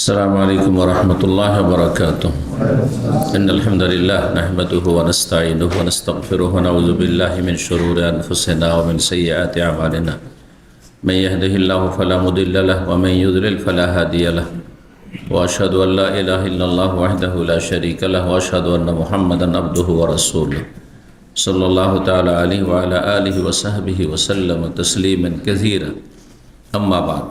السلام عليكم ورحمة الله وبركاته. إن الحمد لله نحمده ونستعينه ونستغفره ونعوذ بالله من شرور أنفسنا ومن سيئات أعمالنا. من يهده الله فلا مضل له ومن يضلل فلا هادي له. وأشهد أن لا إله إلا الله وحده لا شريك له وأشهد أن محمدا عبده ورسوله صلى الله تعالى عليه وعلى آله وصحبه وسلم تسليما كثيرا. أما بعد.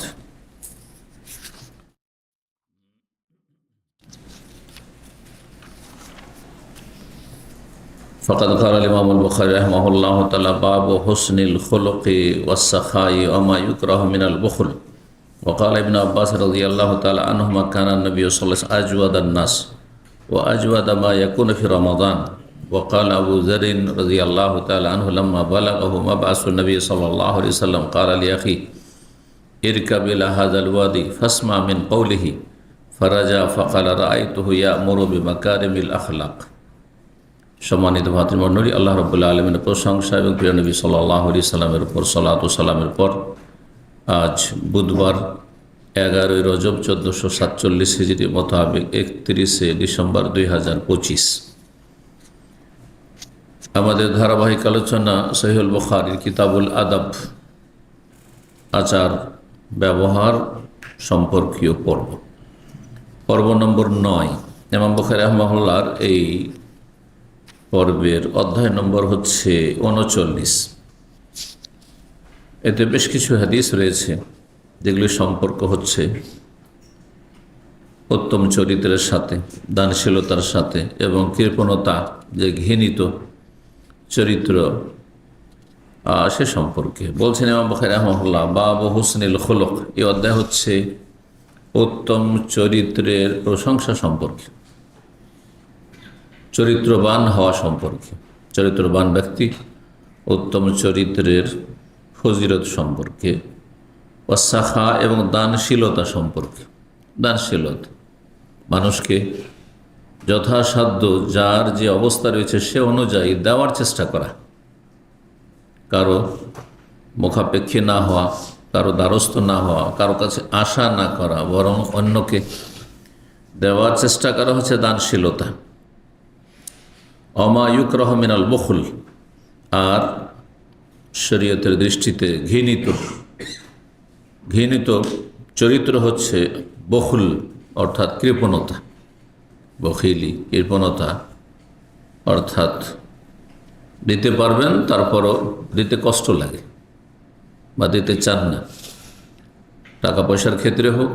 فقد قال الإمام البخاري رحمه الله تعالى: باب حسن الخلق والسخاء وما يكره من البخل. وقال ابن عباس رضي الله تعالى عنهما: كان النبي صلى الله عليه وسلم أجود الناس وأجود ما يكون في رمضان. وقال أبو ذر رضي الله تعالى عنه لما بلغه مبعث النبي صلى الله عليه وسلم قال لأخيه: اركب إلى هذا الوادي فاسمع من قوله. فرجع فقال: رأيته يأمر بمكارم الأخلاق. সম্মানিত ভাতৃমণ্ডলী, আল্লাহ রাব্বুল আলামিনের প্রশংসা এবং প্রিয় নবী সাল্লাল্লাহু আলাইহি সাল্লামের উপর সালাত ও সালামের পর আজ বুধবার 11 রজব 1447 হিজরি মোতাবেক 31 ডিসেম্বর 2025 আমাদের ধারাবাহিক আলোচনা সহিহুল বুখারীর কিতাবুল আদাব, আচার ব্যবহার সম্পর্কীয় পর্ব নম্বর 9। ইমাম বুখারী রাহিমাহুল্লাহর এই পর্বের অধ্যায় নম্বর হচ্ছে 39। এতে বেশ কিছু হাদিস রয়েছে যেগুলি সম্পর্ক হচ্ছে উত্তম চরিত্রের সাথে, দানশীলতার সাথে এবং কৃপণতা যে ঘৃণিত চরিত্র সে সম্পর্কে বলছেন ইমাম বুখারী রাহিমাহুল্লাহ। বাব হুসনিল খুলুক, এই অধ্যায় হচ্ছে উত্তম চরিত্রের প্রশংসা সম্পর্কে, চরিত্রবান হওয়া সম্পর্কে, চরিত্রবান ব্যক্তি উত্তম চরিত্রের ফজিলত সম্পর্কে, ওয়াসাখা এবং দানশীলতা সম্পর্কে। দানশীলতা মানুষকে যথাসাধ্য যার যে অবস্থা রয়েছে সে অনুযায়ী দেওয়ার চেষ্টা করা, কারো মুখাপেক্ষী না হওয়া, কারো দ্বারস্থ না হওয়া, কারো কাছে আশা না করা, বরং অন্যকে দেওয়ার চেষ্টা করা হচ্ছে দানশীলতা। অমা ইউকরাহু মিনাল বুখল, আর শরীয়তের দৃষ্টিতে ঘৃণিত চরিত্র হচ্ছে বখুল, অর্থাৎ কৃপণতা। বখিলি, কৃপণতা অর্থাৎ দিতে পারবেন তারপরও দিতে কষ্ট লাগে বা দিতে চান না, টাকা পয়সার ক্ষেত্রে হোক,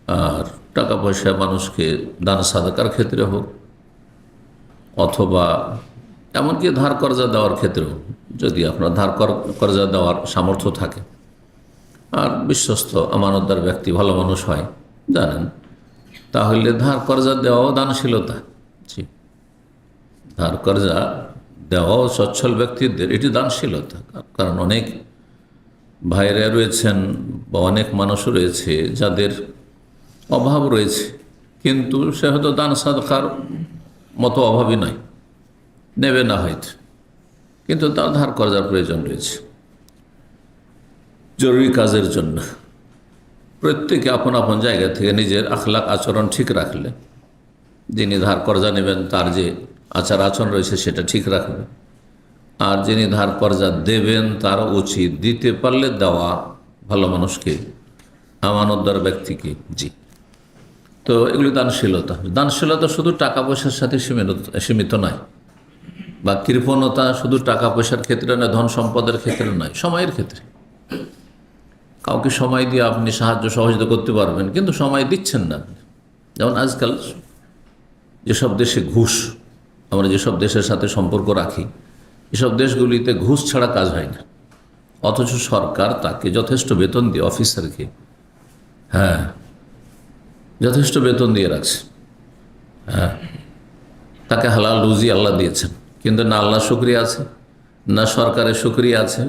আর টাকা পয়সা মানুষকে দান সাদাকার ক্ষেত্রে হোক, অথবা এমনকি ধার কর্জা দেওয়ার ক্ষেত্রেও, যদি আপনার ধার কর্জা দেওয়ার সামর্থ্য থাকে আর বিশ্বস্ত আমানতদার ব্যক্তি ভালো মানুষ হয় জানেন, তাহলে ধার কর্জা দেওয়াও দানশীলতা। জি, ধার কর্জা দেওয়াও সচ্ছল ব্যক্তিদের এটি দানশীলতা। কারণ অনেক ভাইরা রয়েছেন বা অনেক মানুষও রয়েছে যাদের অভাব রয়েছে, কিন্তু সে হয়তো দান সাদকার মতো অভাবী নয়, নেবে না হয়তো, কিন্তু তার ধার কর্জার প্রয়োজন রয়েছে জরুরি কাজের জন্য। প্রত্যেকে আপন আপন জায়গা থেকে নিজের আখলাক আচরণ ঠিক রাখলে, যিনি ধার কর্জা নেবেন তার যে আচার আচরণ রয়েছে সেটা ঠিক রাখবে, আর যিনি ধার কর্জা দেবেন তার উচিত দিতে পারলে দেওয়া ভালো মানুষকে, আমানতদার ব্যক্তিকে। জি, তো এগুলি দানশীলতা। দানশীলতা শুধু টাকা পয়সার সাথে সীমিত নয়, বা কৃপণতা শুধু টাকা পয়সার ক্ষেত্রে নয়, ধন সম্পদের ক্ষেত্রে নয়, সময়ের ক্ষেত্রে। কাউকে সময় দিয়ে আপনি সাহায্য সহযোগিতা করতে পারবেন, কিন্তু সময় দিচ্ছেন না। যেমন আজকাল যেসব দেশে ঘুষ, আমরা যেসব দেশের সাথে সম্পর্ক রাখি, এসব দেশগুলিতে ঘুষ ছাড়া কাজ হয় না, অথচ সরকার তাকে যথেষ্ট বেতন দিয়ে, অফিসারকে যথেষ্ট বেতন দিয়ে রাখছে। তাকে হালাল রুজি আল্লাহ দিয়েছেন, কিন্তু না আল্লাহ শুকরিয়া আছে, না সরকারের শুকরিয়া আছে,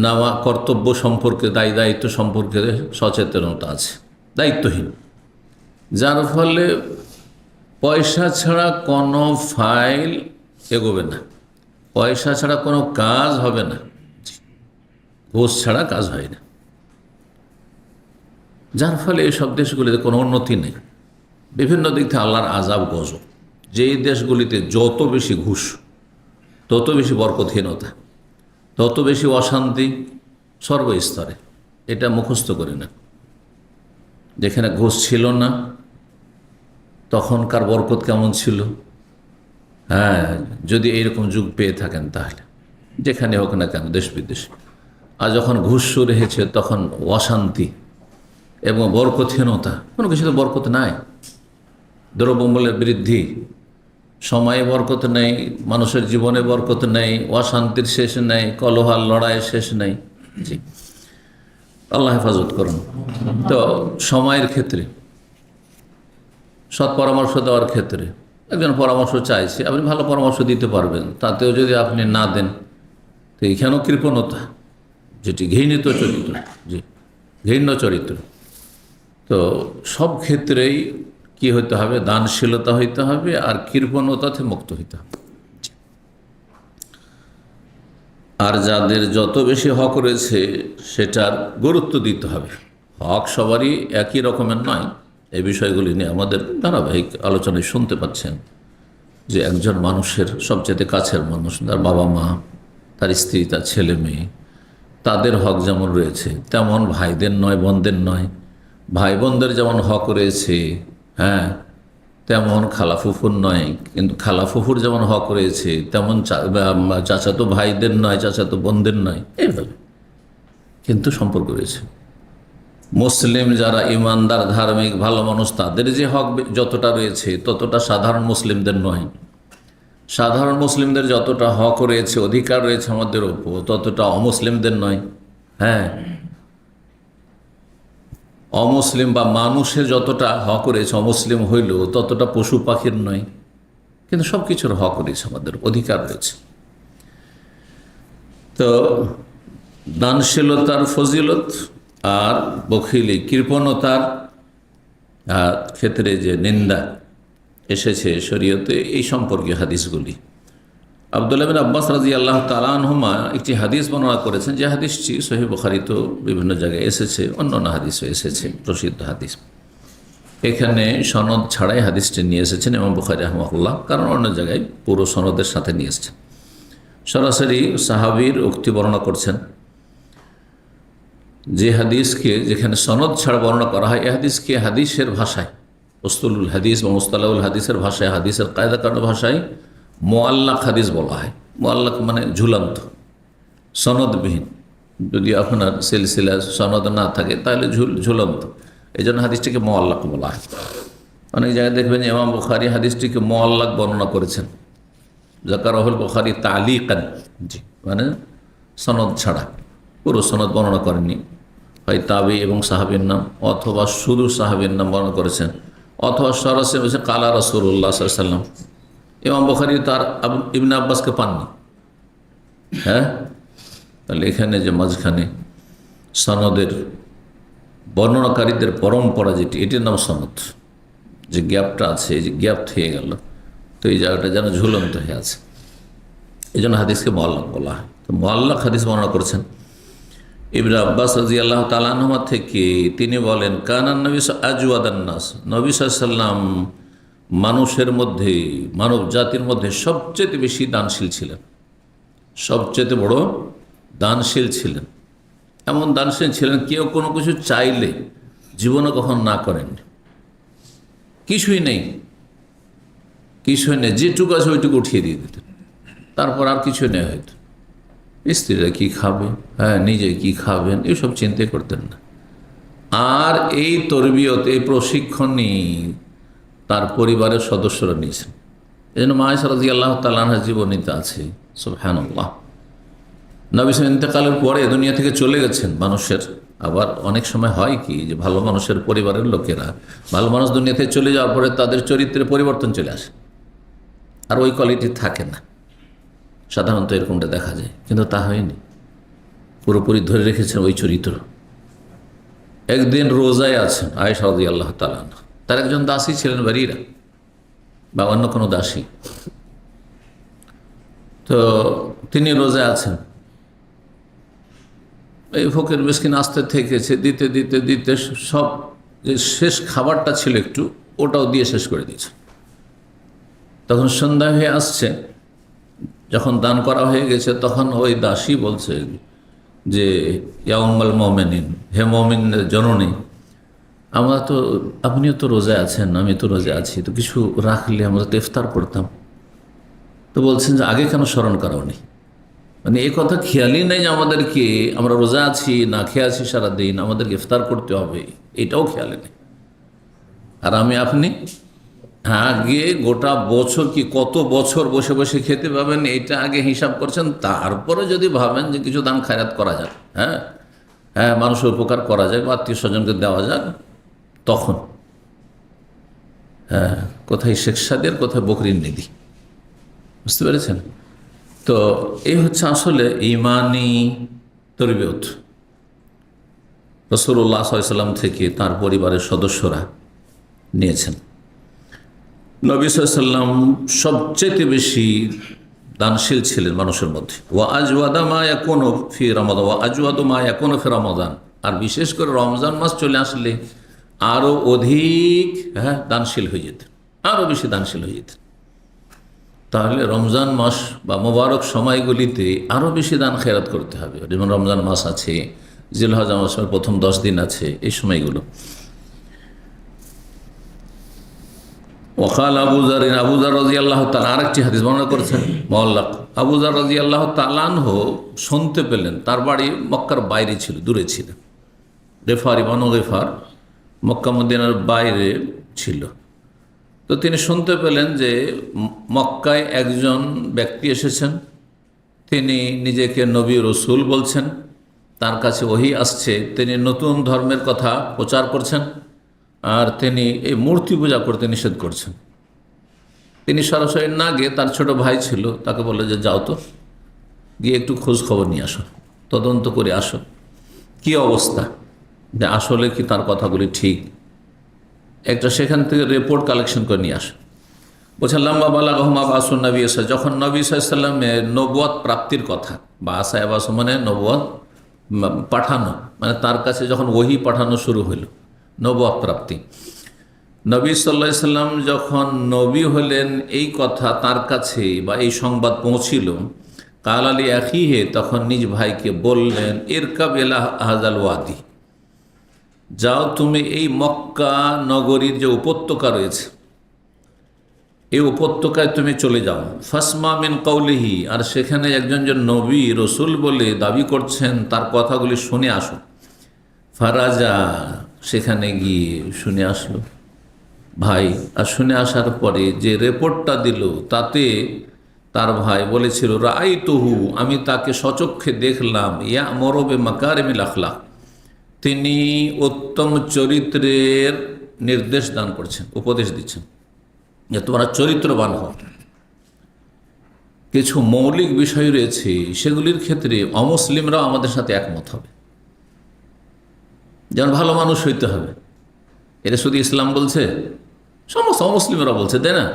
না কর্তব্য সম্পর্কে, দায়িত্ব সম্পর্কে সচেতনতা আছে, দায়িত্বহীন। যার ফলে পয়সা ছাড়া কোনো ফাইল এগোবে না, পয়সা ছাড়া কোনো কাজ হবে না, ঘুষ ছাড়া কাজ হয় না। যার ফলে এইসব দেশগুলিতে কোনো উন্নতি নেই, বিভিন্ন দিক থেকে আল্লাহর আযাব গজব। যেই দেশগুলিতে যত বেশি ঘুষ, তত বেশি বরকতহীনতা, তত বেশি অশান্তি সর্বস্তরে, এটা মুখস্থ করি না। যেখানে ঘুষ ছিল না তখনকার বরকত কেমন ছিল, হ্যাঁ, যদি এইরকম যুগ পেয়ে থাকেন তাহলে যেখানে হোক না কেন দেশ বিদেশে। আর যখন ঘুষ শুরু হয়েছে তখন অশান্তি এবং বরকতহীনতা, কোনো কিছুতে বরকত নাই। দ্রব্যমূল্যের বৃদ্ধি, সময়ে বরকত নেই, মানুষের জীবনে বরকত নেই, অশান্তির শেষ নেই, কলহার লড়াইয়ের শেষ নেই। জি, আল্লাহ হেফাজত করুন। তো সময়ের ক্ষেত্রে, সৎ পরামর্শ দেওয়ার ক্ষেত্রে একজন পরামর্শ চাইছে, আপনি ভালো পরামর্শ দিতে পারবেন, তাতেও যদি আপনি না দেন তো এখানেও কৃপণতা, যেটি ঘৃণিত চরিত্র। জি, ঘৃণ্য চরিত্র। তো সব ক্ষেত্রেই কি হইতে হবে, দানশীলতা হইতে হবে আর কৃপণতা থেকে মুক্ত হইতে হবে। আর যাদের যত বেশি হক রয়েছে সেটার গুরুত্ব দিতে হবে। হক সবারই একই রকমের নয়। এই বিষয়গুলি নিয়ে আমাদের ধারাবাহিক আলোচনায় শুনতে পাচ্ছেন যে একজন মানুষের সবচেয়ে কাছের মানুষ, তার বাবা মা, তার স্ত্রী, তার ছেলে মেয়ে, তাদের হক যেমন রয়েছে তেমন ভাইদের নয়, বোনদের নয়। ভাই বোনদের যেমন হক রয়েছে, হ্যাঁ, তেমন খালাফুফুর নয়, কিন্তু খালাফুফুর যেমন হক রয়েছে তেমন চাচাতো ভাইদের নয়, চাচাতো বোনদের নয়, এইভাবে কিন্তু সম্পর্ক রয়েছে। মুসলিম যারা ইমানদার, ধার্মিক, ভালো মানুষ, তাদের যে হক যতটা রয়েছে ততটা সাধারণ মুসলিমদের নয়। সাধারণ মুসলিমদের যতটা হক রয়েছে, অধিকার রয়েছে আমাদের ওপর, ততটা অমুসলিমদের নয়। হ্যাঁ, অমুসলিম বা মানুষের যতটা হক রয়েছে অমুসলিম হইলেও ততটা পশু পাখির নয়। কিন্তু সব কিছুর হক রয়েছে, আমাদের অধিকার রয়েছে। তো দানশীলতার ফজিলত আর বখিলি, কৃপণতার ক্ষেত্রে যে নিন্দা এসেছে শরীয়তে, এই সম্পর্কে হাদিসগুলি আব্দুল্লাহ বিন আব্বাস রাদিয়াল্লাহু তাআলা আনহুমা একটি হাদিস বর্ণনা করেছেন, যে হাদিসটি সহিহ বুখারীতে বিভিন্ন জায়গায় এসেছে, অন্যান্য হাদিসও এসেছে, প্রসিদ্ধ হাদিস। এখানে সনদ ছাড়াই হাদিসটি নিয়ে এসেছেন ইমাম বুখারী রাহিমাহুল্লাহ, কারণ অন্য জায়গায় পুরো সনদের সাথে নিয়ে এসেছেন। সরাসরি সাহাবীর উক্তি বর্ণনা করছেন। যে হাদিসকে যেখানে সনদ ছাড়া বর্ণনা করা হয়, এই হাদিসকে হাদিসের ভাষায়, উসতুলুল হাদিস বা মুস্তালাহুল হাদিসের ভাষায়, হাদিসের কায়দা কানুনের ভাষায় মুআল্লাক হাদিস বলা হয়। মুআল্লাক মানে ঝুলন্ত, সনদবিহীন। যদি আপনার সিলসিলা সনদ না থাকে তাহলে ঝুলন্ত, এই জন্য হাদিসটিকে মুআল্লাক বলা হয়। অনেক জায়গায় দেখবেন যে ইমাম বুখারী হাদিসটিকে মুআল্লাক বর্ণনা করেছেন, যাকারাহুল বুখারী তালিকান, জি, মানে সনদ ছাড়া, পুরো সনদ বর্ণনা করেননি। হয় তাবি এবং সাহাবীর নাম, অথবা শুধু সাহাবীর নাম বর্ণনা করেছেন, অথবা সরাসরি বলছেন কালা রাসূলুল্লাহ সাল্লাল্লাহু আলাইহি ওয়াসাল্লাম। ইমাম বুখারী তার ইবনে আব্বাসকে পাননি। হ্যাঁ, তাহলে এখানে যে মাঝখানে সনদের বর্ণনাকারীদের পরম্পরা যেটি, এটির নাম সনদ। যে গ্যাপটা আছে, এই যে গ্যাপ থেকে গেল, তো এই জায়গাটা যেন ঝুলন্ত হয়ে আছে, এই জন্য হাদিসকে মুআল্লাক বলা হয়। তো মুআল্লাক হাদিস বর্ণনা করেছেন ইবনে আব্বাস রাদিয়াল্লাহু তাআলা আনহুমা থেকে। তিনি বলেন, কানান নবী আজওয়াদান নাস, নবী সাল্লাল্লাহু আলাইহি ওয়াসাল্লাম মানুষের মধ্যে, মানব জাতির মধ্যে সবচেয়ে বেশি দানশীল ছিলেন, সবচেয়ে বড় দানশীল ছিলেন। এমন দানশীল ছিলেন কেউ কোনো কিছু চাইলে জীবনে কখন না করেন, কিছুই নেই, কিছুই নেই, যেটুকু আছে ওইটুকু উঠিয়ে দিয়ে দিতেন, তারপর আর কিছু নেই। হয়তো স্ত্রীরা কী খাবে, হ্যাঁ, নিজে কি খাবেন, এসব চিন্তাই করতেন না। আর এই তরবিয়ত, এই প্রশিক্ষণই তার পরিবারের সদস্যরা নিয়েছেন। এই জন্য মা আয়েশা রাদিয়াল্লাহু তাআলা আনহার জীবনীতে আছে, সুবহানাল্লাহ, নবী সাল্লাল্লাহু ইন্তেকালের পরে দুনিয়া থেকে চলে গেছেন মানুষের। আবার অনেক সময় হয় কি, যে ভালো মানুষের পরিবারের লোকেরা, ভালো মানুষ দুনিয়া থেকে চলে যাওয়ার পরে তাদের চরিত্রে পরিবর্তন চলে আসে, আর ওই কোয়ালিটি থাকে না। সাধারণত এরকমটা দেখা যায়, কিন্তু তা হয়নি, পুরোপুরি ধরে রেখেছেন ওই চরিত্র। একদিন রোজায় আছেন আয়েশা রাদিয়াল্লাহু তাআলা আনহা, তার একজন দাসী ছিলেন বারিরা, বা অন্য কোনো দাসী। তো তিনি রোজায় আছেন, এই ফকির মিসকিন আসতে থেকেছে, দিতে দিতে দিতে সব যে শেষ খাবারটা ছিল একটু, ওটাও দিয়ে শেষ করে দিয়েছে। তখন সন্ধ্যা হয়ে আসছে, যখন দান করা হয়ে গেছে, তখন ওই দাসী বলছে যে ইয়া উম্মাল মুমিনিন, হে মুমিনের জননী, আমরা তো, আপনিও তো রোজায় আছেন, আমি তো রোজা আছি, তো কিছু রাখলে আমরা তো ইফতার করতাম। তো বলছেন যে আগে কেন স্মরণ করাওনি? মানে এই কথা খেয়ালই নেই যে আমাদেরকে, আমরা রোজা আছি না খেয়ে আছি সারাদিন, আমাদেরকে ইফতার করতে হবে, এটাও খেয়ালে নেই। আর আমি আপনি আগে গোটা বছর কি কত বছর বসে বসে খেতে পাবেন এটা আগে হিসাব করছেন, তারপরে যদি ভাবেন যে কিছু দান খায়রাত করা যাক, হ্যাঁ হ্যাঁ মানুষের উপকার করা যায় বা আত্মীয় স্বজনকে দেওয়া যাক, তখন হ্যাঁ কোথায় শেখ সাদির, কোথায় বকরির নিধি, বুঝতে পেরেছেন? তো এই হচ্ছে আসলে ইমানি তরবিয়ত রাসূলুল্লাহ সাল্লাল্লাহু আলাইহি ওয়াসাল্লাম থেকে তার পরিবারের সদস্যরা নিয়েছেন। নবী সাল্লাল্লাহু আলাইহি ওয়াসাল্লাম সবচেয়ে বেশি দানশীল ছিলেন মানুষের মধ্যে। ওয়া আজওয়াদা মা ইয়াকুনু ফি রমাদান, ওয়া আজওয়াদু মা ইয়াকুনু ফি রমাদান, আর বিশেষ করে রমজান মাস চলে আসলে আরও অধিক দানশীল হয়ে যেতেন, আরও বেশি দানশীল হয়ে যেতেন। তাহলে রমজান মাস বা মোবারক সময়গুলিতে আরও বেশি দান খেরাত করতে হবে। যেমন রমজান মাস আছে, জিলহজ মাসের প্রথম 10 দিন আছে, এই সময়গুলো। ওয়াকাল আবু যার রাদিয়াল্লাহু তাআলা, আরেকটি হাদিস বর্ণনা করেছেন মুআল্লাক, আবু যার রাদিয়াল্লাহু তাআলা আনহু শুনতে পেলেন, তার বাড়ি মক্কার বাইরে ছিল, দূরে ছিল, গেফারি বানু গেফার মক্কা মদিনার বাইরে ছিল। তো তিনি শুনতে পেলেন যে মক্কায় একজন ব্যক্তি এসেছেন, তিনি নিজেকে নবী রসুল বলছেন, তার কাছে ওহী আসছে, তিনি নতুন ধর্মের কথা প্রচার করছেন, আর তিনি এই মূর্তি পূজা করতে নিষেধ করছেন। তিনি সরাসরি না গিয়ে, তার ছোট ভাই ছিল, তাকে বলল যে যাও তো, গিয়ে একটু খোঁজ খবর নিয়ে আসো, তদন্ত করে আসো কি অবস্থা, যে আসলে কি তার কথাগুলি ঠিক, একটা সেখান থেকে রিপোর্ট কালেকশন করে নিয়ে আসো। বলছেন লাম্বা বালাগহুমা বাসুন নবী, যখন নবী সাল্লাল্লাহু আলাইহি ওয়াসাল্লামের নবুয়ত প্রাপ্তির কথা, বা আসায় বাসু মানে নবুয়ত পাঠানো, মানে তার কাছে যখন ওহী পাঠানো শুরু হইল, নবুয়ত প্রাপ্তি, নবী সাল্লাল্লাহু আলাইহি ওয়াসাল্লাম যখন নবী হলেন এই কথা তার কাছে বা এই সংবাদ পৌঁছিল, কাল আলী আখিহে, তখন নিজ ভাইকে বললেন, ইরকাব ইলা হাযাল ওয়াদি, যাও তুমি এই মক্কা নগরীর যে উপত্যকা রয়েছে, এই উপত্যকায় তুমি চলে যাও, ফাসমা মিন কওলিহি, আর সেখানে একজন যে নবী রসুল বলে দাবি করছেন তার কথাগুলি শুনে আসো। ফারাজা, সেখানে গিয়ে শুনে আসলো ভাই, আর শুনে আসার পরে যে রিপোর্টটা দিল তাতে তার ভাই বলেছিল, রাআইতুহু, আমি তাকে সচক্ষে দেখলাম, ইয়া'মুরু বিমাকারিমিল আখলাক, তিনি উত্তম চরিত্রের নির্দেশ দান করছেন, উপদেশ দিচ্ছেন যে তোমরা চরিত্রবান হও। কিছু মৌলিক বিষয় রয়েছে, সেগুলির ক্ষেত্রে অমুসলিমরাও আমাদের সাথে একমত হবে, যেমন ভালো মানুষ হইতে হবে। এটা শুধু ইসলাম বলছে, সমস্ত অমুসলিমরা বলছে, তাই না?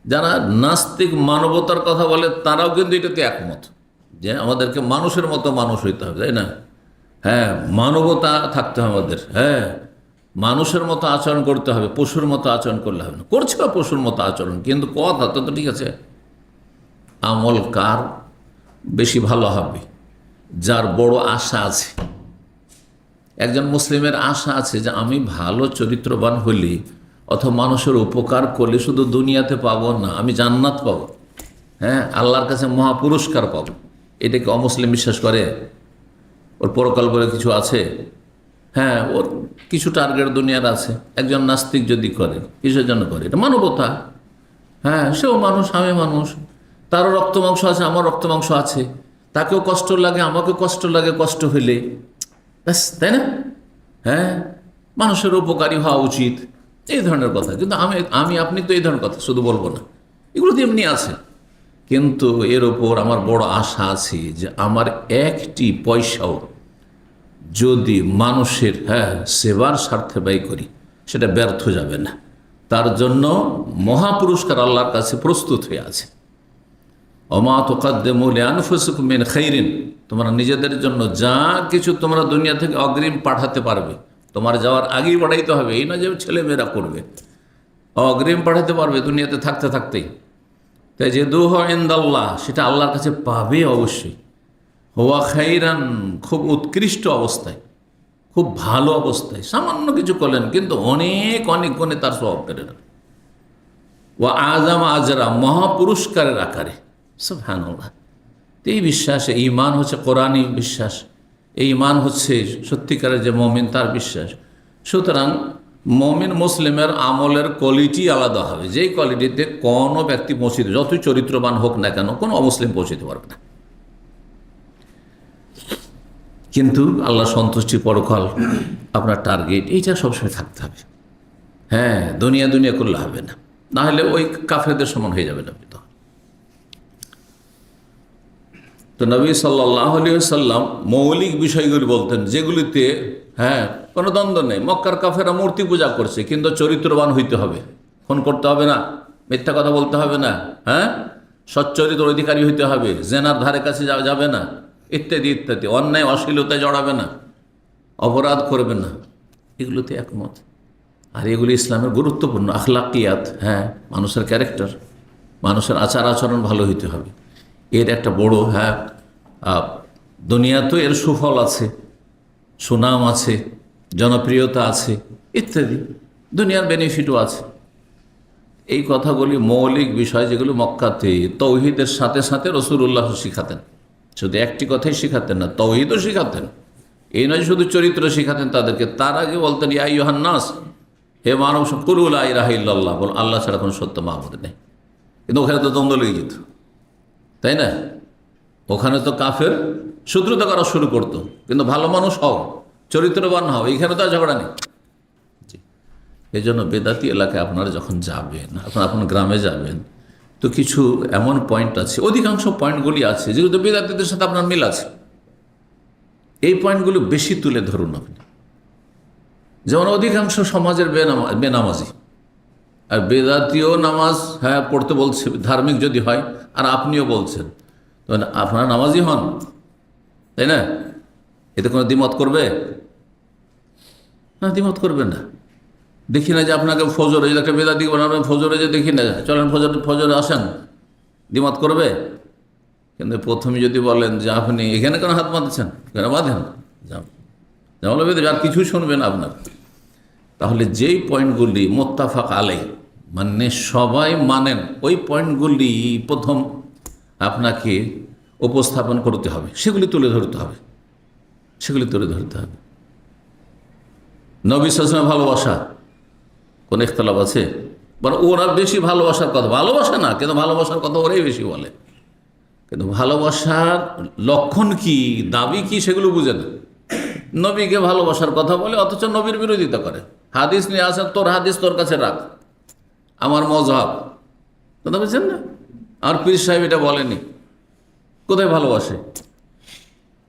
যারা নাস্তিক মানবতার কথা বলে তারাও কিন্তু এটাতে একমত, যে আমাদেরকে মানুষের মতো মানুষ হইতে হবে, তাই না? হ্যাঁ, মানবতা থাকতে হবে আমাদের, হ্যাঁ, মানুষের মতো আচরণ করতে হবে, পশুর মতো আচরণ করলে হবে না। করছে বা পশুর মতো আচরণ, কিন্তু কথা তো ঠিক আছে। আমল কার বেশি ভালো হবে? যার বড় আশা আছে। একজন মুসলিমের আশা আছে যে আমি ভালো চরিত্রবান হলে অথবা মানুষের উপকার করলে শুধু দুনিয়াতে পাবো না, আমি জান্নাত পাবো, হ্যাঁ, আল্লাহর কাছে মহাপুরস্কার পাবো। এটাকে অমুসলিম বিশ্বাস করে? ওর পরকাল বলে কিছু আছে? হ্যাঁ, ওর কিছু টার্গেট দুনিয়ার আছে। একজন নাস্তিক যদি করে, কিসের জন্য করে? এটা মানবতা। হ্যাঁ, সেও মানুষ, আমি মানুষ, তারও রক্ত মাংস আছে, আমার রক্ত মাংস আছে, তাকেও কষ্ট লাগে, আমাকেও কষ্ট লাগে, কষ্ট হইলে ব্যাস, তাই না? হ্যাঁ, মানুষের উপকারী হওয়া উচিত, এই ধরনের কথা। কিন্তু আমি আপনি তো এই ধরনের কথা শুধু বলবো না, এগুলো তো এমনি আছে। কিন্তু এর ওপর আমার বড় আশা আছে যে আমার একটি পয়সাও যদি মানুষের সেবার স্বার্থে ব্যয় করি, সেটা ব্যর্থ যাবে না। তার জন্য মহাপুরস্কার আল্লাহর কাছে প্রস্তুত হয়ে আছে। ওমা তুকাদ্দিমু লিআনফুসিকুম মিন খাইরিন, তোমরা নিজেদের জন্য যা কিছু তোমরা দুনিয়া থেকে অগ্রিম পাঠাতে পারবে, তোমার যাওয়ার আগেই পাঠাইতে হবে, এই না যে ছেলেমেয়েরা করবে, অগ্রিম পাঠাতে পারবে দুনিয়াতে থাকতে থাকতেই। তাই যে দুহ ইনদাল্লাহ, সেটা আল্লাহর কাছে পাবে অবশ্যই। হুয়া খাইরান, খুব উৎকৃষ্ট অবস্থায়, খুব ভালো অবস্থায়। সামান্য কিছু করলেন কিন্তু অনেক অনেক গুণে তার স্বভাব পেরে না। ও আজাম আজরা, মহাপুরস্কারের আকারে। সুবহানাল্লাহ। এই বিশ্বাসে ঈমান হচ্ছে কোরআনী বিশ্বাস, এই ঈমান হচ্ছে সত্যিকারের যে মুমিন তার বিশ্বাস। সুতরাং মুমিন মুসলিমের আমলের কোয়ালিটি আলাদা হবে, যেই কোয়ালিটিতে কোনো ব্যক্তি পৌঁছিতে, যতই চরিত্রবান হোক না কেন, কোনো অমুসলিম পৌঁছতে পারবে না। কিন্তু আল্লাহ সন্তুষ্টি, পরকাল আপনার টার্গেট, এইটা সবসময় থাকতে হবে। হ্যাঁ, দুনিয়া দুনিয়া করলে হবে না, না হলে ওই কাফেরদের সমান হয়ে যাবে আপনি। তো নবী সাল্লাল্লাহু আলাইহি ওয়াসাল্লাম মৌলিক বিষয়গুলি বলতেন, যেগুলিতে কোনো দ্বন্দ্ব নেই। মক্কার কাফেরা মূর্তি পূজা করছে, কিন্তু চরিত্রবান হইতে হবে, খুন করতে হবে না, মিথ্যা কথা বলতে হবে না, সচ্চরিত্র অধিকারী হইতে হবে, জেনার ধারে কাছে যাবে না, ইত্যাদি ইত্যাদি, অন্যায় অশ্লীলতায় জড়াবে না, অপরাধ করবে না, এগুলোতে একমত। আর এগুলি ইসলামের গুরুত্বপূর্ণ আখলাকিয়াত। মানুষের ক্যারেক্টার, মানুষের আচার আচরণ ভালো হইতে হবে। এর একটা বড় দুনিয়াতেও এর সুফল আছে, সুনাম আছে, জনপ্রিয়তা আছে ইত্যাদি, দুনিয়ার বেনিফিটও আছে। এই কথাগুলি মৌলিক বিষয়, যেগুলো মক্কাতে তৌহিদের সাথে সাথে রাসূলুল্লাহ শিখাতেন। শুধু একটি কথাই শিখাতেন না, তৌহিদও শিখাতেন। এই নয় শুধু চরিত্র শিখাতেন তাদেরকে, তার আগে বলতেন ইয়া আইয়ুহান নাস, হে মানব, কুলু লা ইলাহা ইল্লাল্লাহ, বল আল্লাহ ছাড়া কোনো সত্য মাবুদ নেই। কিন্তু ওখানে তো দ্বন্দ্ব লেগে যেত, তাই না? ওখানে তো কাফের শত্রুতা করা শুরু করতো, কিন্তু ভালো মানুষ হও, চরিত্রবান হও, এইখানে তো আর ঝগড়া নেই। এই জন্য বেদাতি এলাকায় আপনারা যখন যাবেন, আপনার গ্রামে যাবেন, তো কিছু এমন পয়েন্ট আছে, অধিকাংশ পয়েন্টগুলি আছে যেগুলো বেদাতিদের সাথে আপনার মিল আছে। এই পয়েন্টগুলো বেশি তুলে ধরুন আপনি। যেমন অধিকাংশ সমাজের বেনামাজি, আর বেদাতিও নামাজ পড়তে বলছে, ধার্মিক যদি হয়, আর আপনিও বলছেন, তো আপনারা নামাজি হন, তাই না? এতে কোনো দ্বিমত করবে না? দ্বিমত করবে না। দেখি না যে আপনাকে ফজরে, যে একটা বেদাতি বানাবেন, ফজরে যে দেখি না, চলেন ফজরে আসেন, দ্বিমত করবে? কিন্তু প্রথমে যদি বলেন যে আপনি এখানে কেন হাত বাঁধছেন, কেন বাঁধেন, যেমন বেদে আর কিছুই শুনবেন আপনার, তাহলে যেই পয়েন্টগুলি মোত্তাফাক আলাই, মানে সবাই মানেন, ওই পয়েন্টগুলি প্রথম আপনাকে উপস্থাপন করতে হবে, সেগুলি তুলে ধরতে হবে, সেগুলি তুলে ধরতে হবে। নবী সাল্লাল্লাহু আলাইহি ওয়াসাল্লাম ভালোবাসা, কোন ইখতিলাফ আছে? বরং ওরা বেশি ভালোবাসার কথা, ভালোবাসা না কিন্তু ভালোবাসার কথা ওরাই বেশি বলে, কিন্তু ভালোবাসার লক্ষণ কি, দাবি কি, সেগুলো বুঝে না। নবীকে ভালোবাসার কথা বলে, অথচ নবীর বিরোধিতা করে। হাদিস নিয়ে আসেন, তোর হাদিস তোর কাছে রাখ, আমার মজহাব, কথা বলছেন না? আর পীর সাহেব এটা বলেনি, কোথায় ভালোবাসে?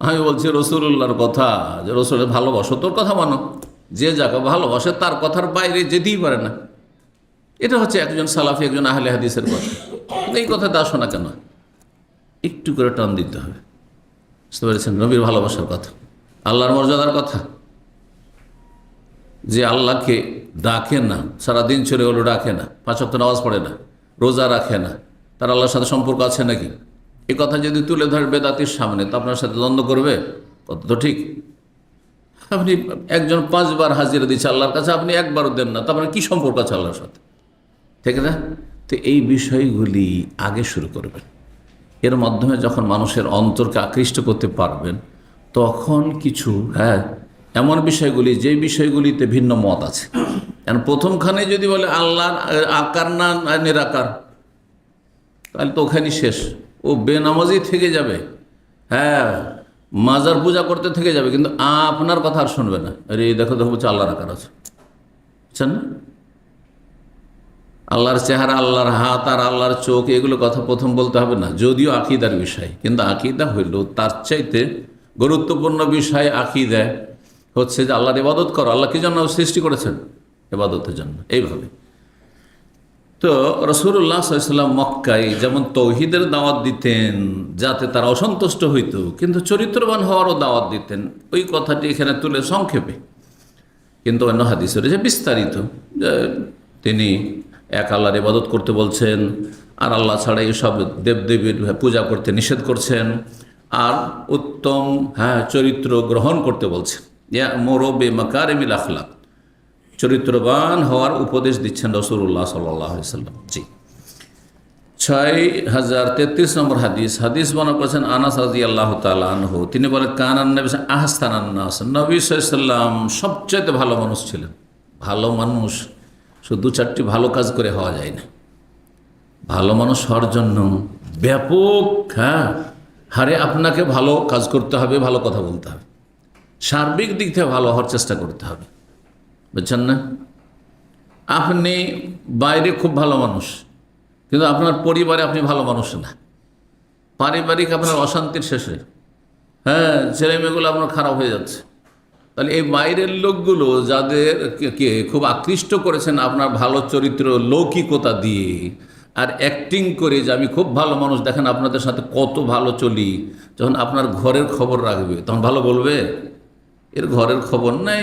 আমি বলছি রাসূলুল্লাহর কথা, যে রাসূলের ভালোবাসো, তোর কথা মানো, যে যাকে ভালোবাসে তার কথার বাইরে যেতেই পারে না। এটা হচ্ছে একজন সালাফি, একজন আহলে হাদিসের কথা। এই কথাটা আসো না কেন, একটু করে টান দিতে হবে, বুঝতে পেরেছেন? নবীর ভালোবাসার কথা, আল্লাহর মর্যাদার কথা, যে আল্লাহকে ডাকে না, সারাদিন ছেড়ে হলো ডাকে না, 5 ওয়াক্ত নামাজ পড়ে না, রোজা রাখে না, তার আল্লাহর সাথে সম্পর্ক আছে নাকি? এই কথা যদি তুলে ধরে বেদাতির সামনে, তো আপনার সাথে দ্বন্দ্ব করবে? কত তো ঠিক। আপনি একজন 5 বার হাজিরা দিচ্ছে আল্লাহর কাছে, আপনি একবারও দেন না, তারপরে কি সম্পর্ক আছে আল্লাহর সাথে, ঠিক না? তো এই বিষয়গুলি আগে শুরু করবেন। এর মাধ্যমে যখন মানুষের অন্তরকে আকৃষ্ট করতে পারবেন, তখন কিছু এমন বিষয়গুলি, যে বিষয়গুলিতে ভিন্ন মত আছে, কারণ প্রথমখানে যদি বলে আল্লাহর আকার না নিরাকার, তাহলে তো ওখানেই শেষ, ও বেনামাজি থেকে যাবে, মাজার পূজা করতে থেকে যাবে, কিন্তু আপনার কথা আর শুনবে না। আরে দেখো বলছে আল্লাহর আকার আছে, বুঝছেন না? আল্লাহর চেহারা, আল্লাহর হাত আর আল্লাহর চোখ, এগুলো কথা প্রথম বলতে হবে না, যদিও আকীদার বিষয়, কিন্তু আকীদা হইল তার চাইতে গুরুত্বপূর্ণ বিষয়। আকীদা হচ্ছে যে আল্লাহর ইবাদত করো। আল্লাহ কি জন্য সৃষ্টি করেছেন? ইবাদতের জন্য। এইভাবে তো রাসূলুল্লাহ সাল্লাল্লাহু আলাইহি ওয়াসাল্লাম মক্কায় যেমন তৌহিদের দাওয়াত দিতেন যাতে তারা অসন্তুষ্ট হইত, কিন্তু চরিত্রবান হওয়ারও দাওয়াত দিতেন। ওই কথাটি এখানে তুলে সংক্ষেপে, কিন্তু অন্য হাদিসে রয়েছে বিস্তারিত যে তিনি এক আল্লাহর ইবাদত করতে বলছেন, আর আল্লাহ ছাড়া এইসব দেবদেবীর পূজা করতে নিষেধ করছেন, আর উত্তম চরিত্র গ্রহণ করতে বলছেন। ইয়া'মুরু বিমাকারিমিল আখলাক, চরিত্রবান হওয়ার উপদেশ দিচ্ছেন রাসূলুল্লাহ সাল্লাল্লাহু আলাইহি ওয়াসাল্লাম। জি, 6033 নম্বর হাদিস বর্ণনা করেছেন আনাস রাদিয়াল্লাহু তাআলা আনহু। তিনি বলেন কানান নবী আহসানান নাস, নবী সাল্লাল্লাহু আলাইহি ওয়াসাল্লাম সবচেয়ে ভালো মানুষ ছিলেন। ভালো মানুষ শুধু 2-4টি ভালো কাজ করে হওয়া যায় না। ভালো মানুষ হওয়ার জন্য ব্যাপক হারে আপনাকে ভালো কাজ করতে হবে, ভালো কথা বলতে হবে, সার্বিক দিক থেকে ভালো হওয়ার চেষ্টা করতে হবে, বুঝছেন না? আপনি বাইরে খুব ভালো মানুষ, কিন্তু আপনার পরিবারে আপনি ভালো মানুষ না, পারিবারিক আপনার অশান্তির শেষে ছেলে মেয়েগুলো আপনার খারাপ হয়ে যাচ্ছে। তাহলে এই বাইরের লোকগুলো যাদেরকে খুব আকৃষ্ট করেছেন আপনার ভালো চরিত্র লৌকিকতা দিয়ে আর অ্যাক্টিং করে যে আমি খুব ভালো মানুষ, দেখেন আপনাদের সাথে কত ভালো চলি, যখন আপনার ঘরের খবর রাখবে তখন ভালো বলবে? এর ঘরের খবর নাই,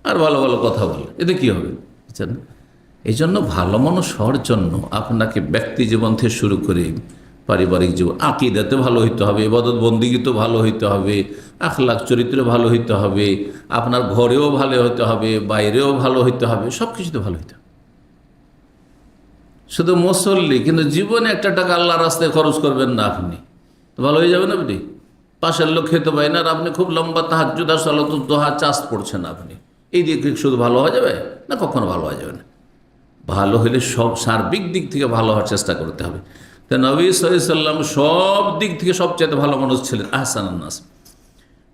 আর ভালো ভালো কথা বলে, এতে কী হবে? বুঝছেন? এই জন্য ভালো মানুষ হওয়ার জন্য আপনাকে ব্যক্তি জীবন থেকে শুরু করে পারিবারিক জীবন, আকীদাতে ভালো হইতে হবে, ইবাদত বন্দিগিতে ভালো হইতে হবে, আখলাক চরিত্র ভালো হইতে হবে, আপনার ঘরেও ভালো হইতে হবে, বাইরেও ভালো হইতে হবে, সব কিছুতে ভালো হইতে হবে। শুধু মুসল্লি, কিন্তু জীবনে একটা টাকা আল্লাহর রাস্তায় খরচ করবেন না, আপনি তো ভালো হয়ে যাবেন? আপনি পাশের লোক খেতে পায় না, আর আপনি খুব লম্বা তাহাজ্জুদ আর সালাতুদ দুহা চাষ পড়ছেন, আপনি এই দিক থেকে শুধু ভালো হয়ে যাবে না? কখনো ভালো হয়ে যাবে না। ভালো হলে সব সার্বিক দিক থেকে ভালো হওয়ার চেষ্টা করতে হবে। তো নবী সাল্লাল্লাহু আলাইহি ওয়াসাল্লাম সব দিক থেকে সবচেয়ে ভালো মানুষ ছিলেন। আহসানান নাস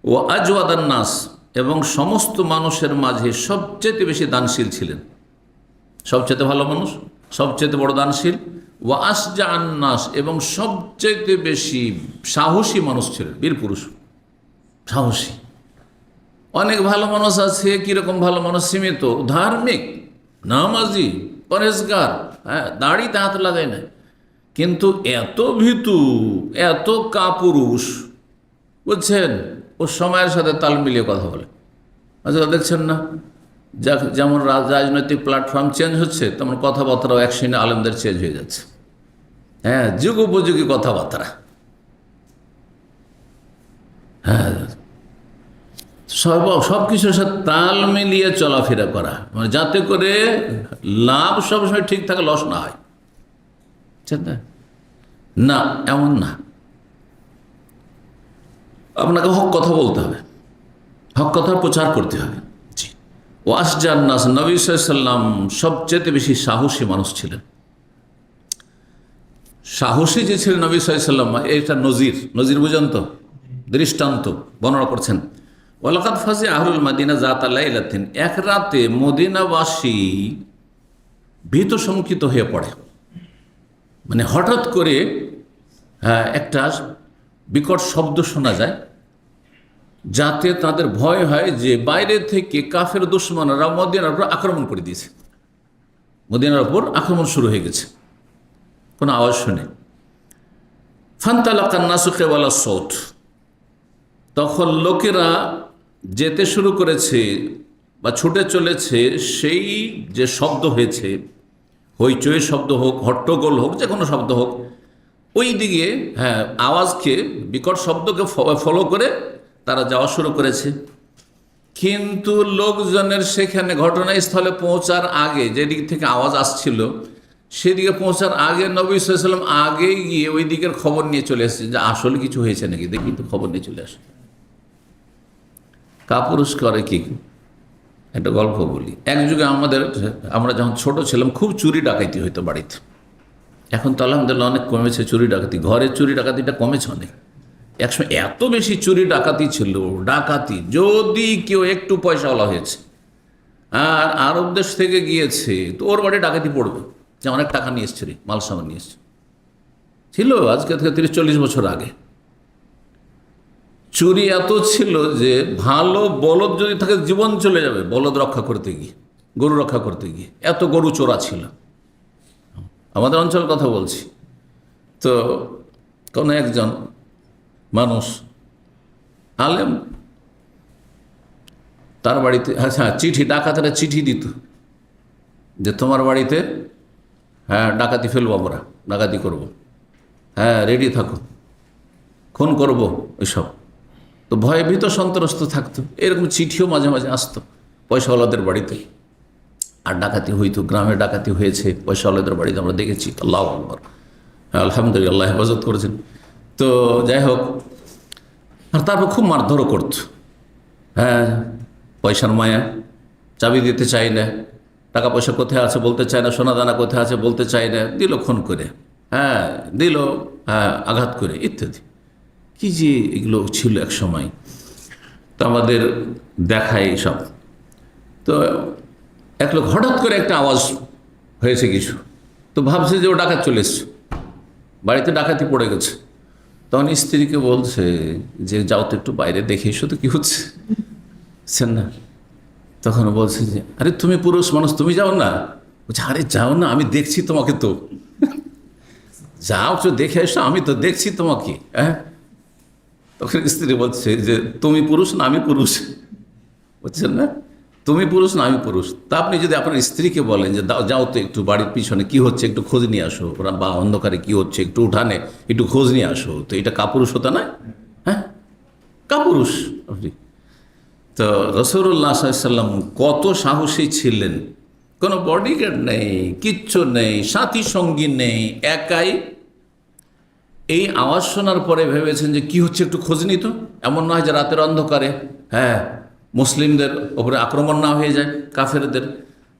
ও আজওয়াদান নাস, এবং সমস্ত মানুষের মাঝে সবচেয়ে বেশি দানশীল ছিলেন। সবচেয়ে ভালো মানুষ, সবচেয়ে বড় দানশীল। ও আশজাআন নাস, এবং সবচেয়ে বেশি সাহসী মানুষ ছিলেন, বীর পুরুষ, সাহসী। অনেক ভালো মানুষ আছে, কীরকম ভালো মানুষ? সীমিত, ধার্মিক, নামাজি, পরেজগার, দাড়িতে হাত লাগায় না, কিন্তু এত ভীতু, এত কাপুরুষ, বুঝছেন, ও সময়ের সাথে তাল মিলিয়ে কথা বলে। আচ্ছা, দেখছেন না, যেমন রাজনৈতিক প্ল্যাটফর্ম চেঞ্জ হচ্ছে, তেমন কথাবার্তাও একসঙ্গে আলেমদের চেঞ্জ হয়ে যাচ্ছে। যুগ উপযোগী কথাবার্তা, সব কিছুর সাথে তাল মিলিয়ে চলাফেরা করা, মানে যাতে করে লাভ সবসময় ঠিক থাকে, লস না হয়। না, এমন না, আপনাকে হক কথা বলতে হবে, হক কথার প্রচার করতে হবে। জি, ও আশজাআন নাস, নবী সাল্লাল্লাহু আলাইহি ওয়াসাল্লাম সবচেয়ে বেশি সাহসী মানুষ ছিলেন। সাহসী যে ছিলেন নবী সাল্লাল্লাহু আলাইহি ওয়াসাল্লাম, এটা নজির বুঝেন তো, দৃষ্টান্ত বর্ণনা করছেন। ওয়ালাকাদ ফাজিআ আহলুল মাদিনা যাতা লাইলাতিন, এক রাতে মদিনাবাসী ভীত শঙ্কিত হয়ে পড়ে, মানে হঠাৎ করে একটা বিকট শব্দ শোনা যায়, যাতে তাদের ভয় হয় যে বাইরে থেকে কাফের দুশমনরা মদিনার উপর আক্রমণ করে দিয়েছে, মদিনার উপর আক্রমণ শুরু হয়ে গেছে। কোনো আওয়াজ শুনে ফান্তালাকান নাসু কিবালা সৌত, তখন লোকেরা যেতে শুরু করেছে বা ছুটে চলেছে, সেই যে শব্দ হয়েছে, হইচই শব্দ হোক, হট্টগোল হোক, যে কোনো শব্দ হোক, ওই দিকে আওয়াজকে, বিকট শব্দকে ফলো করে তারা যাওয়া শুরু করেছে। কিন্তু লোকজনের সেখানে ঘটনাস্থলে পৌঁছার আগে, যেদিক থেকে আওয়াজ আসছিল সেদিকে পৌঁছার আগে নবী সাল্লাল্লাহু আলাইহি ওয়াসাল্লাম আগে গিয়ে ওই দিকের খবর নিয়ে চলে এসেছে, যে আসলে কিছু হয়েছে নাকি দেখি, তো খবর নিয়ে চলে আসে। কাপুরুষ করে কি? একটা গল্প বলি। এক যুগে আমরা যখন ছোট ছিলাম, খুব চুরি ডাকাতি হইতো বাড়িতে। এখন তো আলহামদুলিল্লাহ অনেক কমেছে চুরি ডাকাতি, ঘরের চুরি ডাকাতিটা কমেছে অনেক। একসময় এত বেশি চুরি ডাকাতি ছিল, ডাকাতি যদি কেউ একটু পয়সাওয়ালা হয়েছে আর আরব দেশ থেকে গিয়েছে, তো ওর বাড়ি ডাকাতি পড়বে, যে অনেক টাকা নিয়ে এসছে, মাল সামান নিয়ে এসছে। ছিল আজকে থেকে 30-40 বছর আগে। চুরি এত ছিল যে ভালো বলদ যদি থাকে জীবন চলে যাবে বলদ রক্ষা করতে গিয়ে, গরু রক্ষা করতে গিয়ে, এত গরু চোরা ছিল। আমাদের অঞ্চলের কথা বলছি। তো কোনো একজন মানুষ আলেম, তার বাড়িতে হ্যাঁ চিঠি, ডাকাতেরা চিঠি দিত যে তোমার বাড়িতে হ্যাঁ ডাকাতি ফেলবো, আমরা ডাকাতি করব, হ্যাঁ রেডি থাকো, খুন করব, এসব। তো ভয়ে ভীত সন্ত্রস্ত থাকতো। এরকম চিঠিও মাঝে মাঝে আসতো পয়সাওয়ালাদের বাড়িতে, আর ডাকাতি হইতো। গ্রামে ডাকাতি হয়েছে পয়সাওয়ালাদের বাড়িতে, আমরা দেখেছি। আল্লাহু আকবার, হ্যাঁ আলহামদুলিল্লাহ, হেফাজত করেছেন। তো যাই হোক, আর তারপর খুব মারধরও করত। হ্যাঁ, পয়সার মায়া, চাবি দিতে চাই না, টাকা পয়সা কোথায় আছে বলতে চায় না, সোনা দানা কোথায় আছে বলতে চায় না, দিল খুন করে, হ্যাঁ দিল, হ্যাঁ আঘাত করে, ইত্যাদি। কি যে এগুলো ছিল এক সময়, তো আমাদের দেখায় সব। তো এক লোক হঠাৎ করে একটা আওয়াজ হয়েছে কিছু, তো ভাবছে যে ও ডাকাত চলে এসছে, বাড়িতে ডাকাতি পড়ে গেছে। তখন স্ত্রীকে বলছে যে যাও তো একটু বাইরে দেখে এসো তো কি হচ্ছে না। তখন বলছে যে আরে তুমি পুরুষ মানুষ, তুমি যাও না। বলছে আরে যাও না, আমি দেখছি তোমাকে, তো যাও তো দেখে এসো, আমি তো দেখছি তোমাকে। হ্যাঁ, তখন স্ত্রী বলছে যে তুমি পুরুষ না আমি পুরুষ, বুঝছেন না, তুমি পুরুষ না আমি পুরুষ। তা আপনি যদি আপনার স্ত্রীকে বলেন যে যাও তো একটু বাড়ির পিছনে কি হচ্ছে একটু খোঁজ নিয়ে আসো, বা অন্ধকারে কি হচ্ছে একটু উঠানে একটু খোঁজ নিয়ে আসো, তো এটা কাপুরুষ হতো না? হ্যাঁ, কাপুরুষ আপনি। তো রাসূলুল্লাহ সাল্লাল্লাহু আলাইহি ওয়াসাল্লাম কত সাহসী ছিলেন, কোনো বডিগার্ড নেই, কিচ্ছু নেই, সাথী সঙ্গী নেই, একাই। এই আওয়াজ শোনার পরে ভেবেছেন যে কি হচ্ছে একটু খোঁজ নিত। এমন নয় যে রাতের অন্ধকারে হ্যাঁ মুসলিমদের ওপরে আক্রমণ না হয়ে যায় কাফেরদের।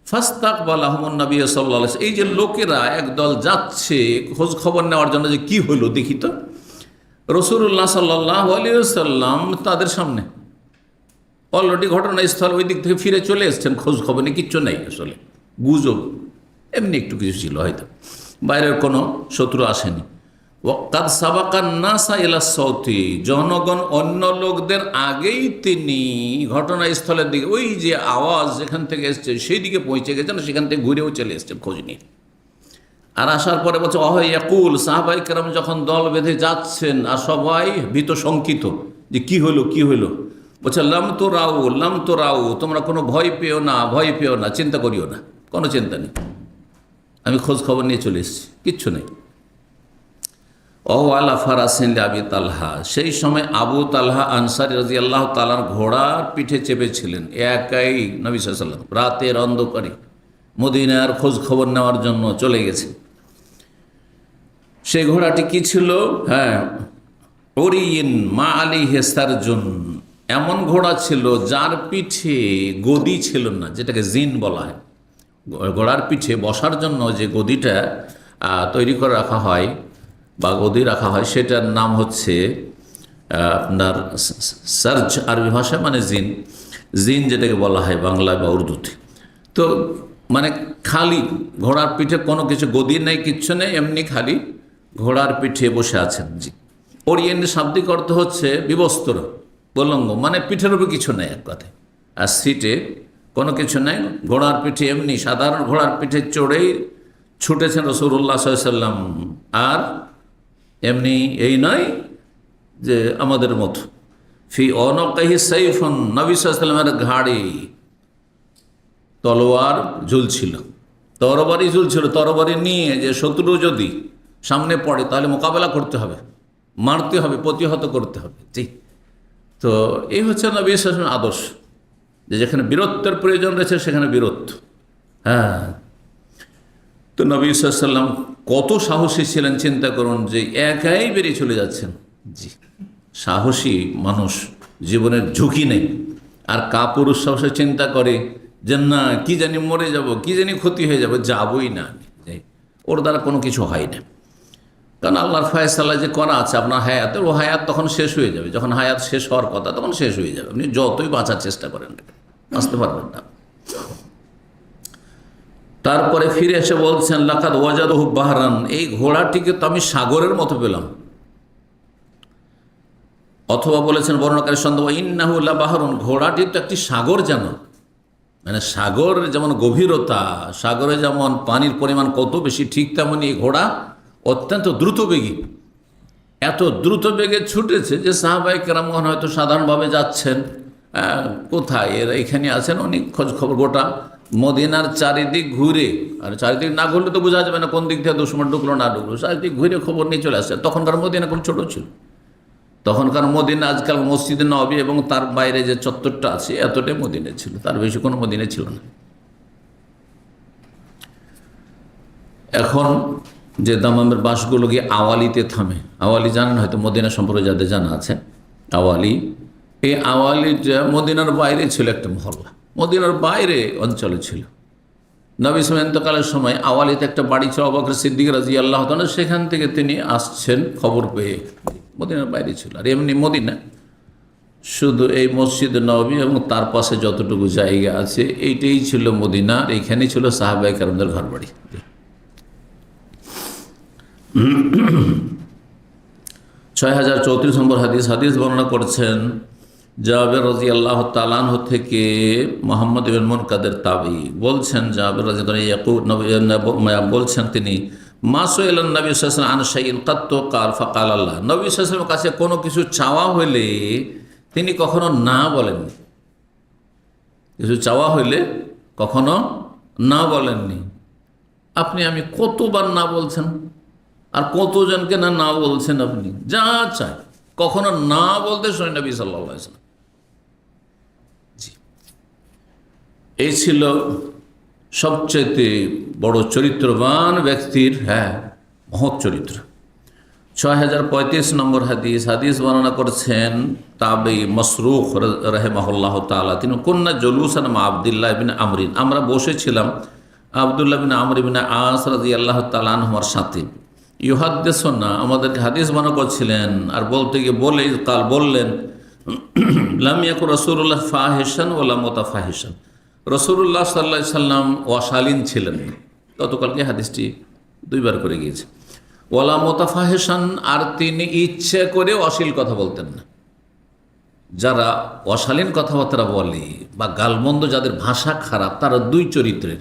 ফাস্তাকবালাহুমুন নবী সাল্লাল্লাহু আলাইহি ওয়াসাল্লাম, এই যে লোকেরা একদল যাচ্ছে খোঁজ খবর নেওয়ার জন্য যে কি হলো দেখি তো, রাসূলুল্লাহ সাল্লাল্লাহু আলাইহি ওয়াসাল্লাম তাদের সামনে অলরেডি ঘটনাস্থল, ওই দিক থেকে ফিরে চলে এসছেন, খোঁজ খবর নেই, কিচ্ছু নেই, আসলে গুজব, এমনি একটু কিছু ছিল হয়তো, বাইরের কোনো শত্রু আসেনি। ওয়াক্কাদ সাবাকান নাসা ইলা সাউতি, জনগণ অন্য লোকদের আগেই তিনি ঘটনাস্থলের দিকে, ওই যে আওয়াজ যেখান থেকে এসছে সেই দিকে পৌঁছে গেছেন, সেখান থেকে ঘুরেও চলে এসছেন খোঁজ নিয়ে। আর আসার পরে বলছে ইয়াকুল, সাহাবাই কেরাম যখন দল বেঁধে যাচ্ছেন আর সবাই ভীত শঙ্কিত যে কি হলো কি হলো, বলছে লাম তো রাউ, তোমরা কোনো ভয় পেও না, ভয় পেও না, চিন্তা করিও না, কোনো চিন্তা নেই, আমি খোঁজ খবর নিয়ে চলে এসেছি, কিচ্ছু নেই। আলা ফারাসিন আবি তালহা, সেই সময় আবু তালহা আনসারী রাদিয়াল্লাহু তাআলার ঘোড়ার পিঠে চেপেছিলেন, একাই নবী সাল্লাল্লাহু আলাইহি ওয়াসাল্লাম রাতের অন্ধকারে মদিনার খোঁজ খবর নেওয়ার জন্য চলে গেছে। সেই ঘোড়াটি কি ছিল? হ্যাঁ, ওরিয়িন মা আলাইহি সারজুন, এমন ঘোড়া ছিল যার পিঠে গদি ছিল না, যেটাকে জিন বলা হয়। ঘোড়ার পিঠে বসার জন্য যে গদিটা তৈরি করে রাখা হয় বা গদি রাখা হয়, সেটার নাম হচ্ছে আপনার সার্জ, আরবি ভাষায় মানে জিন। জিন যেটাকে বলা হয় বাংলায় বা উর্দুতে। তো মানে খালি ঘোড়ার পিঠে কোনো কিছু গদি নেই, কিচ্ছু নেই, এমনি খালি ঘোড়ার পিঠে বসে আছেন। জি, ওরিয়েন্টের শাব্দিক অর্থ হচ্ছে বিবস্ত্র, বলঙ্গ, মানে পিঠের উপর কিছু নেই এক কথায়, আর সিটে কোনো কিছু নেই, ঘোড়ার পিঠে এমনি সাধারণ ঘোড়ার পিঠে চড়েই ছুটেছেন রাসূলুল্লাহ সাল্লাল্লাহু আলাইহি ওয়াসাল্লাম। আর এমনি এই নয় যে আমাদের মতো, ফি অনকাহি সাইফুন, নবী সাল্লাল্লাহু আলাইহি ওয়াসাল্লামের ঘাড়ে তলোয়ার ঝুলছিল, তরবারি ঝুলছিল। তরবারি নিয়ে যে শত্রু যদি সামনে পড়ে তাহলে মোকাবেলা করতে হবে, মারতে হবে, প্রতিহত করতে হবে। ঠিক, তো এই হচ্ছে নবী সাল্লাল্লাহু আলাইহি ওয়াসাল্লামের আদর্শ, যে যেখানে বীরত্বের প্রয়োজন রয়েছে সেখানে বীরত্ব। হ্যাঁ, তো নবী সাল্লাল্লাহু আলাইহি ওয়াসাল্লাম কত সাহসী ছিলেন চিন্তা করুন, যে একাই বেরিয়ে চলে যাচ্ছেন। জি, সাহসী মানুষ, জীবনের ঝুঁকি নেই। আর কাপুরুষ সাহসে চিন্তা করে যে না কি জানি মরে যাব, কি জানি ক্ষতি হয়ে যাবে, যাবই না, ওর দ্বারা কোনো কিছু হয় না। কারণ আল্লাহর ফয়সালা যে করা আছে আপনার হায়াতের, ও হায়াত তখন শেষ হয়ে যাবে। যখন হায়াত শেষ হওয়ার কথা তখন শেষ হয়ে যাবে, আপনি যতই বাঁচার চেষ্টা করেন বাঁচতে পারবেন না। তারপরে ফিরে এসে বলছেন লাকাদ ওয়াজাদহু বাহরান, এই ঘোড়াটিকে তো আমি সাগরের মতো পেলাম। অথবা বলেছেন বর্ণনাকারী সন্দেহ, ইন্নাহু লা বাহরুন, ঘোড়াটি তো একটি সাগর যেন। মানে সাগরের যেমন গভীরতা, সাগরে যেমন পানির পরিমাণ কত বেশি, ঠিক তেমনি এই ঘোড়া অত্যন্ত দ্রুতবেগী। এত দ্রুত বেগে ছুটেছে যে সাহাবায়ে কেরামগণ হয়তো সাধারণভাবে যাচ্ছেন, কোথায় এরা এখানে আছেন, অনেক খোঁজ খবর গোটা মদিনার চারিদিক ঘুরে, আর চারিদিক না ঘুরলে তো বোঝা যাবে না কোন দিক থেকে দুশমন ঢুকলো না ঢুকলো, চারিদিক ঘুরে খবর নিয়ে চলে আসছে। তখনকার মদিনা খুব ছোট ছিল, তখনকার মদিনা আজকাল মসজিদে নববী এবং তার বাইরে যে চত্বরটা আছে এতটাই মদিনা ছিল, তার বেশি কোনো মদিনা ছিল না। এখন যে দামামের বাসগুলো গিয়ে আওয়ালিতে থামে, আওয়ালি জানেন হয়তো, মদিনা সম্পর্কে যাদের জানা আছে, আওয়ালি, এই আওয়ালি মদিনার বাইরে ছিল একটা মহল্লা, মদিনার বাইরে অঞ্চলে ছিল। নবী সাল্লাল্লাহু আলাইহি ইন্তকালের সময় আওয়ালিতে একটা বাড়ি ছিল আবু বকর সিদ্দিক রাদিয়াল্লাহু তাআলা, সেখান থেকে তিনি আসছেন খবর পেয়ে, মদিনার বাইরে ছিল। আর এমনি মদিনা শুধু এই মসজিদ নববী এবং তার পাশে যতটুকু জায়গা আছে এইটাই ছিল মদিনা, এইখানেই ছিল সাহাবায়ে কেরামদের ঘর বাড়ি। 6034 নম্বর হাদিস বর্ণনা করছেন জাবের রাদিয়াল্লাহু তাআলা আনহু থেকে, মুহাম্মদ ইবনে মুনকাদের তাবি বলছেন, জাবের রাদিয়াল্লাহু বলছেন তিনি, মা সুইলান নবী সাল্লাল্লাহু আলাইহি ওয়াসাল্লাম আন শাইইন কাত্তু ক্বাল ফাকাল আল্লাহ, নবী সাল্লাল্লাহু আলাইহি ওয়াসাল্লামের কাছে কোনো কিছু চাওয়া হলে তিনি কখনো না বলেননি, কিছু চাওয়া হইলে কখনো না বলেননি। আপনি আমি কতবার না বলছেন, আর কতজনকে না না বলছেন, আপনি যা চায় কখনো না বলতে শুনি নবী সাল্লাল্লাহু আলাইহি ওয়াসাল্লাম। জি, এই ছিল সবচেয়ে বড় চরিত্রবান ব্যক্তির মহৎ চরিত্র। 6035 নম্বর হাদিস বর্ণনা করছেন তাবেঈ মাসরুখ রাহিমাহুল্লাহু তাআলা, তিনি কুন্না জুলুসান মা আব্দুল্লাহ ইবনে আমরিন, আমরা বসেছিলাম আব্দুল্লাহ ইবনে আমর ইবনে আস রাদিয়াল্লাহু তাআলা আনহুর সাথে, ইউহাদ্দিসুনা, আমাদেরকে হাদিস বর্ণনা করছিলেন। আর বলতে গিয়ে বললেন, লাম ইয়াকু রাসূলুল্লাহ ফাহিশান ওয়ালা মুতাফাহিশান, রাসূলুল্লাহ সাল্লাল্লাহু আলাইহি সাল্লাম অশালীন ছিলেন, গতকালকে হাদিসটি দুইবার করে গিয়েছে, ওয়ালা মুতাফাহিশান, আর তিনি ইচ্ছে করে অশ্লীল কথা বলতেন না। যারা অশালীন কথাবার্তা বলে বা গালমন্দ, যাদের ভাষা খারাপ, তারা দুই চরিত্রের,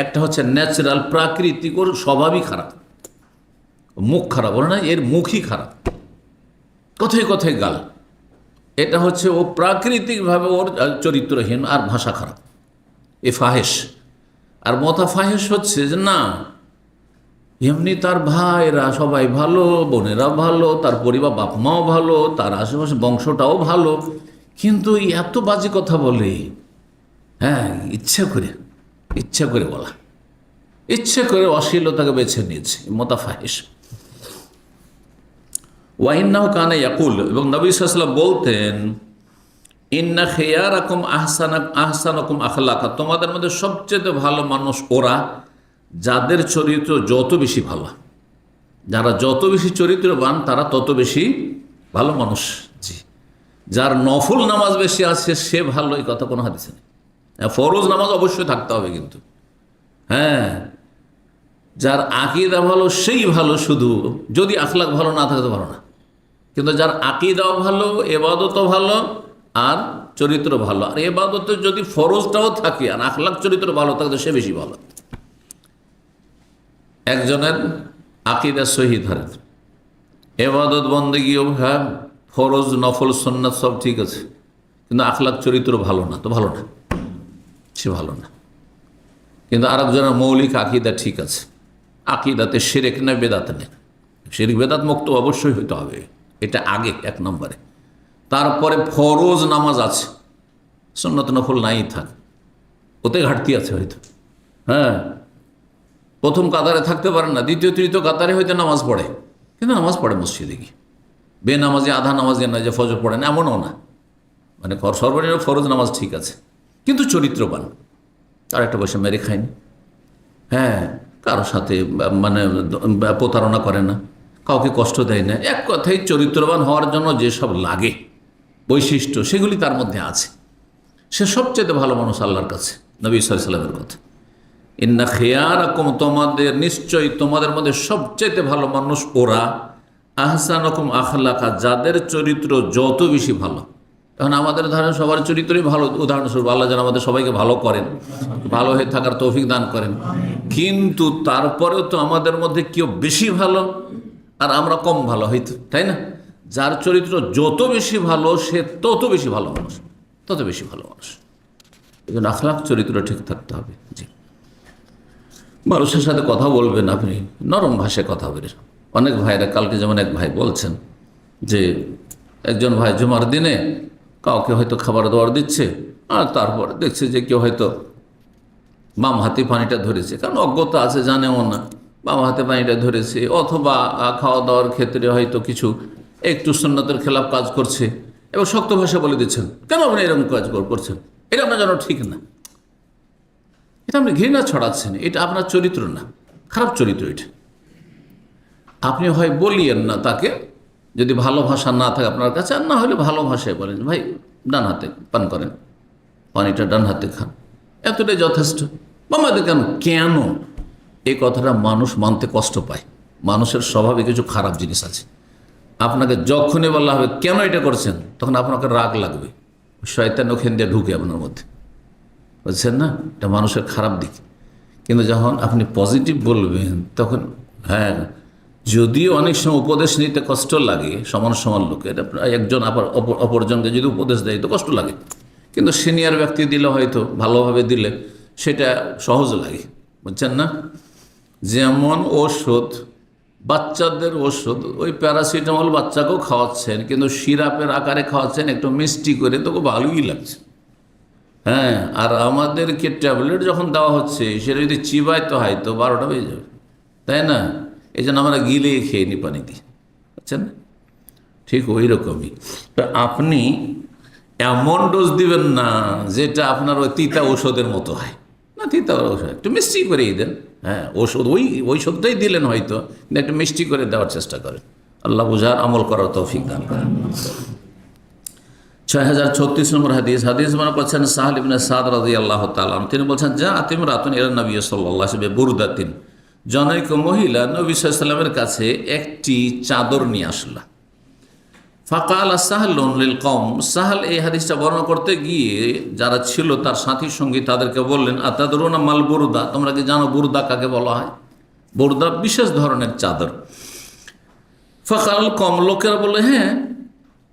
একটা হচ্ছে ন্যাচারাল প্রাকৃতিক, ওর স্বভাবই খারাপ, মুখ খারাপ, বলে না এর মুখই খারাপ, কথায় কথায় গাল, এটা হচ্ছে ও প্রাকৃতিকভাবে ওর চরিত্রহীন আর ভাষা খারাপ, এ ফাহেশ। আর মোতাফাহেশ হচ্ছে যে না, এমনি তার ভাইরা সবাই ভালো, বোনেরা ভালো, তার পরিবার বাপ মাও ভালো, তার আশেপাশে বংশটাও ভালো, কিন্তু এত বাজে কথা বলে, ইচ্ছা করে বলা, ইচ্ছে করে অশ্লীলতাকে বেছে নিয়েছে, মোতাফাহিশ। ওয়াইন্নাহু কানা ইয়াকুল, এবং নবী সাল্লাল্লাহু আলাইহি ওয়াসাল্লাম বলতেন, ইন্না খিয়ারাকুম আহসানাকুম আখলাকা, তোমাদের মধ্যে সবচেয়ে ভালো মানুষ ওরা যাদের চরিত্র যত বেশি ভালো, যারা যত বেশি চরিত্রবান তারা তত বেশি ভালো মানুষ। জি, যার নফল নামাজ বেশি আছে সে ভালো, এই কথা কোনো হাদিসে নেই। ফরজ নামাজ অবশ্যই থাকতে হবে, কিন্তু যার আকীদা ভালো সেই ভালো, শুধু যদি আখলাক ভালো না থাকে তো ভালো না। কিন্তু যার আকীদাও ভালো, ইবাদতও ভালো, আর চরিত্র ভালো, আর ইবাদতে যদি ফরজটাও থাকে আর আখলাক চরিত্র ভালো থাকে তো সে বেশি ভালো। একজনের আকীদা সহি ধরেন, ইবাদত বন্দেগীও ফরজ নফল সুন্নাত সব ঠিক আছে, কিন্তু আখলাক চরিত্র ভালো না, তো ভালো না, সে ভালো না। কিন্তু আরেকজনের মৌলিক আকীদা ঠিক আছে, আকীদাতে শিরক নেই, বেদাত নেই, শিরক বেদাত মুক্ত অবশ্যই হইতে হবে, এটা আগে এক নম্বরে। তারপরে ফরজ নামাজ আছে, সুন্নত নফল নাই থাক, ওতে ঘাটতি আছে হয়তো, প্রথম কাতারে থাকতে পারেন না, দ্বিতীয় তৃতীয় কাতারে হয়তো নামাজ পড়ে, কিন্তু নামাজ পড়ে মসজিদে গিয়ে, বেনামাজি আধা নামাজি না যে ফজর পড়ে না, এমনও না, মানে সর্বনিম্ন ফরজ নামাজ ঠিক আছে, কিন্তু চরিত্রবান, আর একটা পয়সা মেরে খায়নি, কারোর সাথে মানে প্রতারণা করে না, কাউকে কষ্ট দেয় না, এক কথায় চরিত্রবান হওয়ার জন্য যেসব লাগে বৈশিষ্ট্য সেগুলি তার মধ্যে আছে, সে সবচেয়ে ভালো মানুষ আল্লাহর কাছে। নবী সাল্লাল্লাহু আলাইহি ওয়াসাল্লামের কথা, ইন্না খিয়ারাকুম, তোমাদের নিশ্চয়ই তোমাদের মধ্যে সবচেয়ে ভালো মানুষ ওরা, আহসানাকুম আখলাকা, যাদের চরিত্র যত বেশি ভালো, এখন আমাদের ধরেন সবার চরিত্রই ভালো, উদাহরণস্বরূপ আল্লাহ যেন আমাদের সবাইকে ভালো করেন, ভালো হয়ে থাকার তৌফিক দান করেন, কিন্তু তারপরেও তো আমাদের মধ্যে কেউ বেশি ভালো আর আমরা কম ভালো হইতো, তাই না? যার চরিত্র যত বেশি ভালো সে তত বেশি ভালো মানুষ, তত বেশি ভালো মানুষ। এই জন্য আখলাক চরিত্র ঠিক থাকতে হবে। জি, মানুষের সাথে কথা বলবেন আপনি নরম ভাষায় কথা বলেন। অনেক ভাইরা, কালকে যেমন এক ভাই বলছেন যে একজন ভাই জুমার দিনে কাউকে হয়তো খাবার দাবার দিচ্ছে, আর তারপর দেখছে যে কেউ হয়তো বাম হাতে পানিটা ধরেছে, কারণ অজ্ঞতা আছে, জানেও না, বাম হাতে পানিটা ধরেছে, অথবা খাওয়া দাওয়ার ক্ষেত্রে হয়তো কিছু একটু সুন্নতের খেলাফ কাজ করছে, এবং শক্ত ভাষা বলে দিচ্ছেন, কেন আপনি এরকম কাজ করছেন, এটা আপনার যেন ঠিক না, এটা আপনি ঘৃণা ছড়াচ্ছেন, এটা আপনার চরিত্র না, খারাপ চরিত্র এটা। আপনি হয় বলিয়েন না তাকে, যদি ভালো ভাষা না থাকে আপনার কাছে, আর না হলে ভালো ভাষায় বলেন, ভাই ডান হাতে পান করেন, পানিটা ডান হাতে খান, এতটাই যথেষ্ট। আমাদের কেন কেন এই কথাটা মানুষ মানতে কষ্ট পায়। মানুষের স্বভাবে কিছু খারাপ জিনিস আছে। আপনাকে যখনই বলা হবে কেন এটা করছেন, তখন আপনাকে রাগ লাগবে, শয়তান ওখান দিয়ে ঢুকে আপনার মধ্যে, বুঝছেন না? এটা মানুষের খারাপ দিক। কিন্তু যখন আপনি পজিটিভ বলবেন তখন, হ্যাঁ, যদিও অনেক সময় উপদেশ নিতে কষ্ট লাগে, সমান সমান লোকের, একজন আবার অপরজনকে যদি উপদেশ দেয় তো কষ্ট লাগে, কিন্তু সিনিয়র ব্যক্তি দিলে হয়তো ভালোভাবে দিলে সেটা সহজ লাগে, বুঝছেন না? যেমন ওষুধ, বাচ্চাদের ওষুধ, ওই প্যারাসিটামল বাচ্চাকেও খাওয়াচ্ছেন, কিন্তু সিরাপের আকারে খাওয়াচ্ছেন, একটু মিষ্টি করে, তো ভালোই লাগছে। হ্যাঁ, আর আমাদেরকে ট্যাবলেট যখন দেওয়া হচ্ছে সেটা যদি চিবাইতে হয় তো 12টা বেজে যাবে, তাই না? এই জন্য আমরা গিলে খেয়ে নিই পানি দিয়ে, বুঝছেন? ঠিক ওই রকমই তো আপনি এমন ডোজ দিবেন না যেটা আপনার ওই তিতা ঔষধের মতো হয় না। তিতা ঔষধ একটু মিষ্টি করেই দেন, হ্যাঁ, ওষুধ ওই ঔষধটাই দিলেন হয়তো, কিন্তু একটু মিষ্টি করে দেওয়ার চেষ্টা করেন। আল্লাহ বুঝার আমল করার তৌফিক দান করেন। 6036 নম্বর হাদিস। হাদিস মানে বলছেন সাহল ইবনে সাদ রাদিয়াল্লাহু তাআলা, তিনি বলছেন, যা আতিম রাতুন ইলা নবী সাল্লাল্লাহু আলাইহি ওয়াসাল্লাম বুরদাতিন, জনৈক মহিলা নবী সাল্লাল্লাহু আলাইহি ওয়াসাল্লামের কাছে একটি চাদর নিয়ে আসলা। ফাকাল সাহলুন লিল কওম, সাহল এই হাদিসটা বর্ণনা করতে গিয়ে যারা ছিল তার সাথী সঙ্গী তাদেরকে বললেন, আতাদরুনা মাল বুরদা, তোমরা কি জানো বুরদা কাকে বলা হয়? বুরদা বিশেষ ধরনের চাদর। ফাকাল কম, লোকেরা বলল, হ্যাঁ,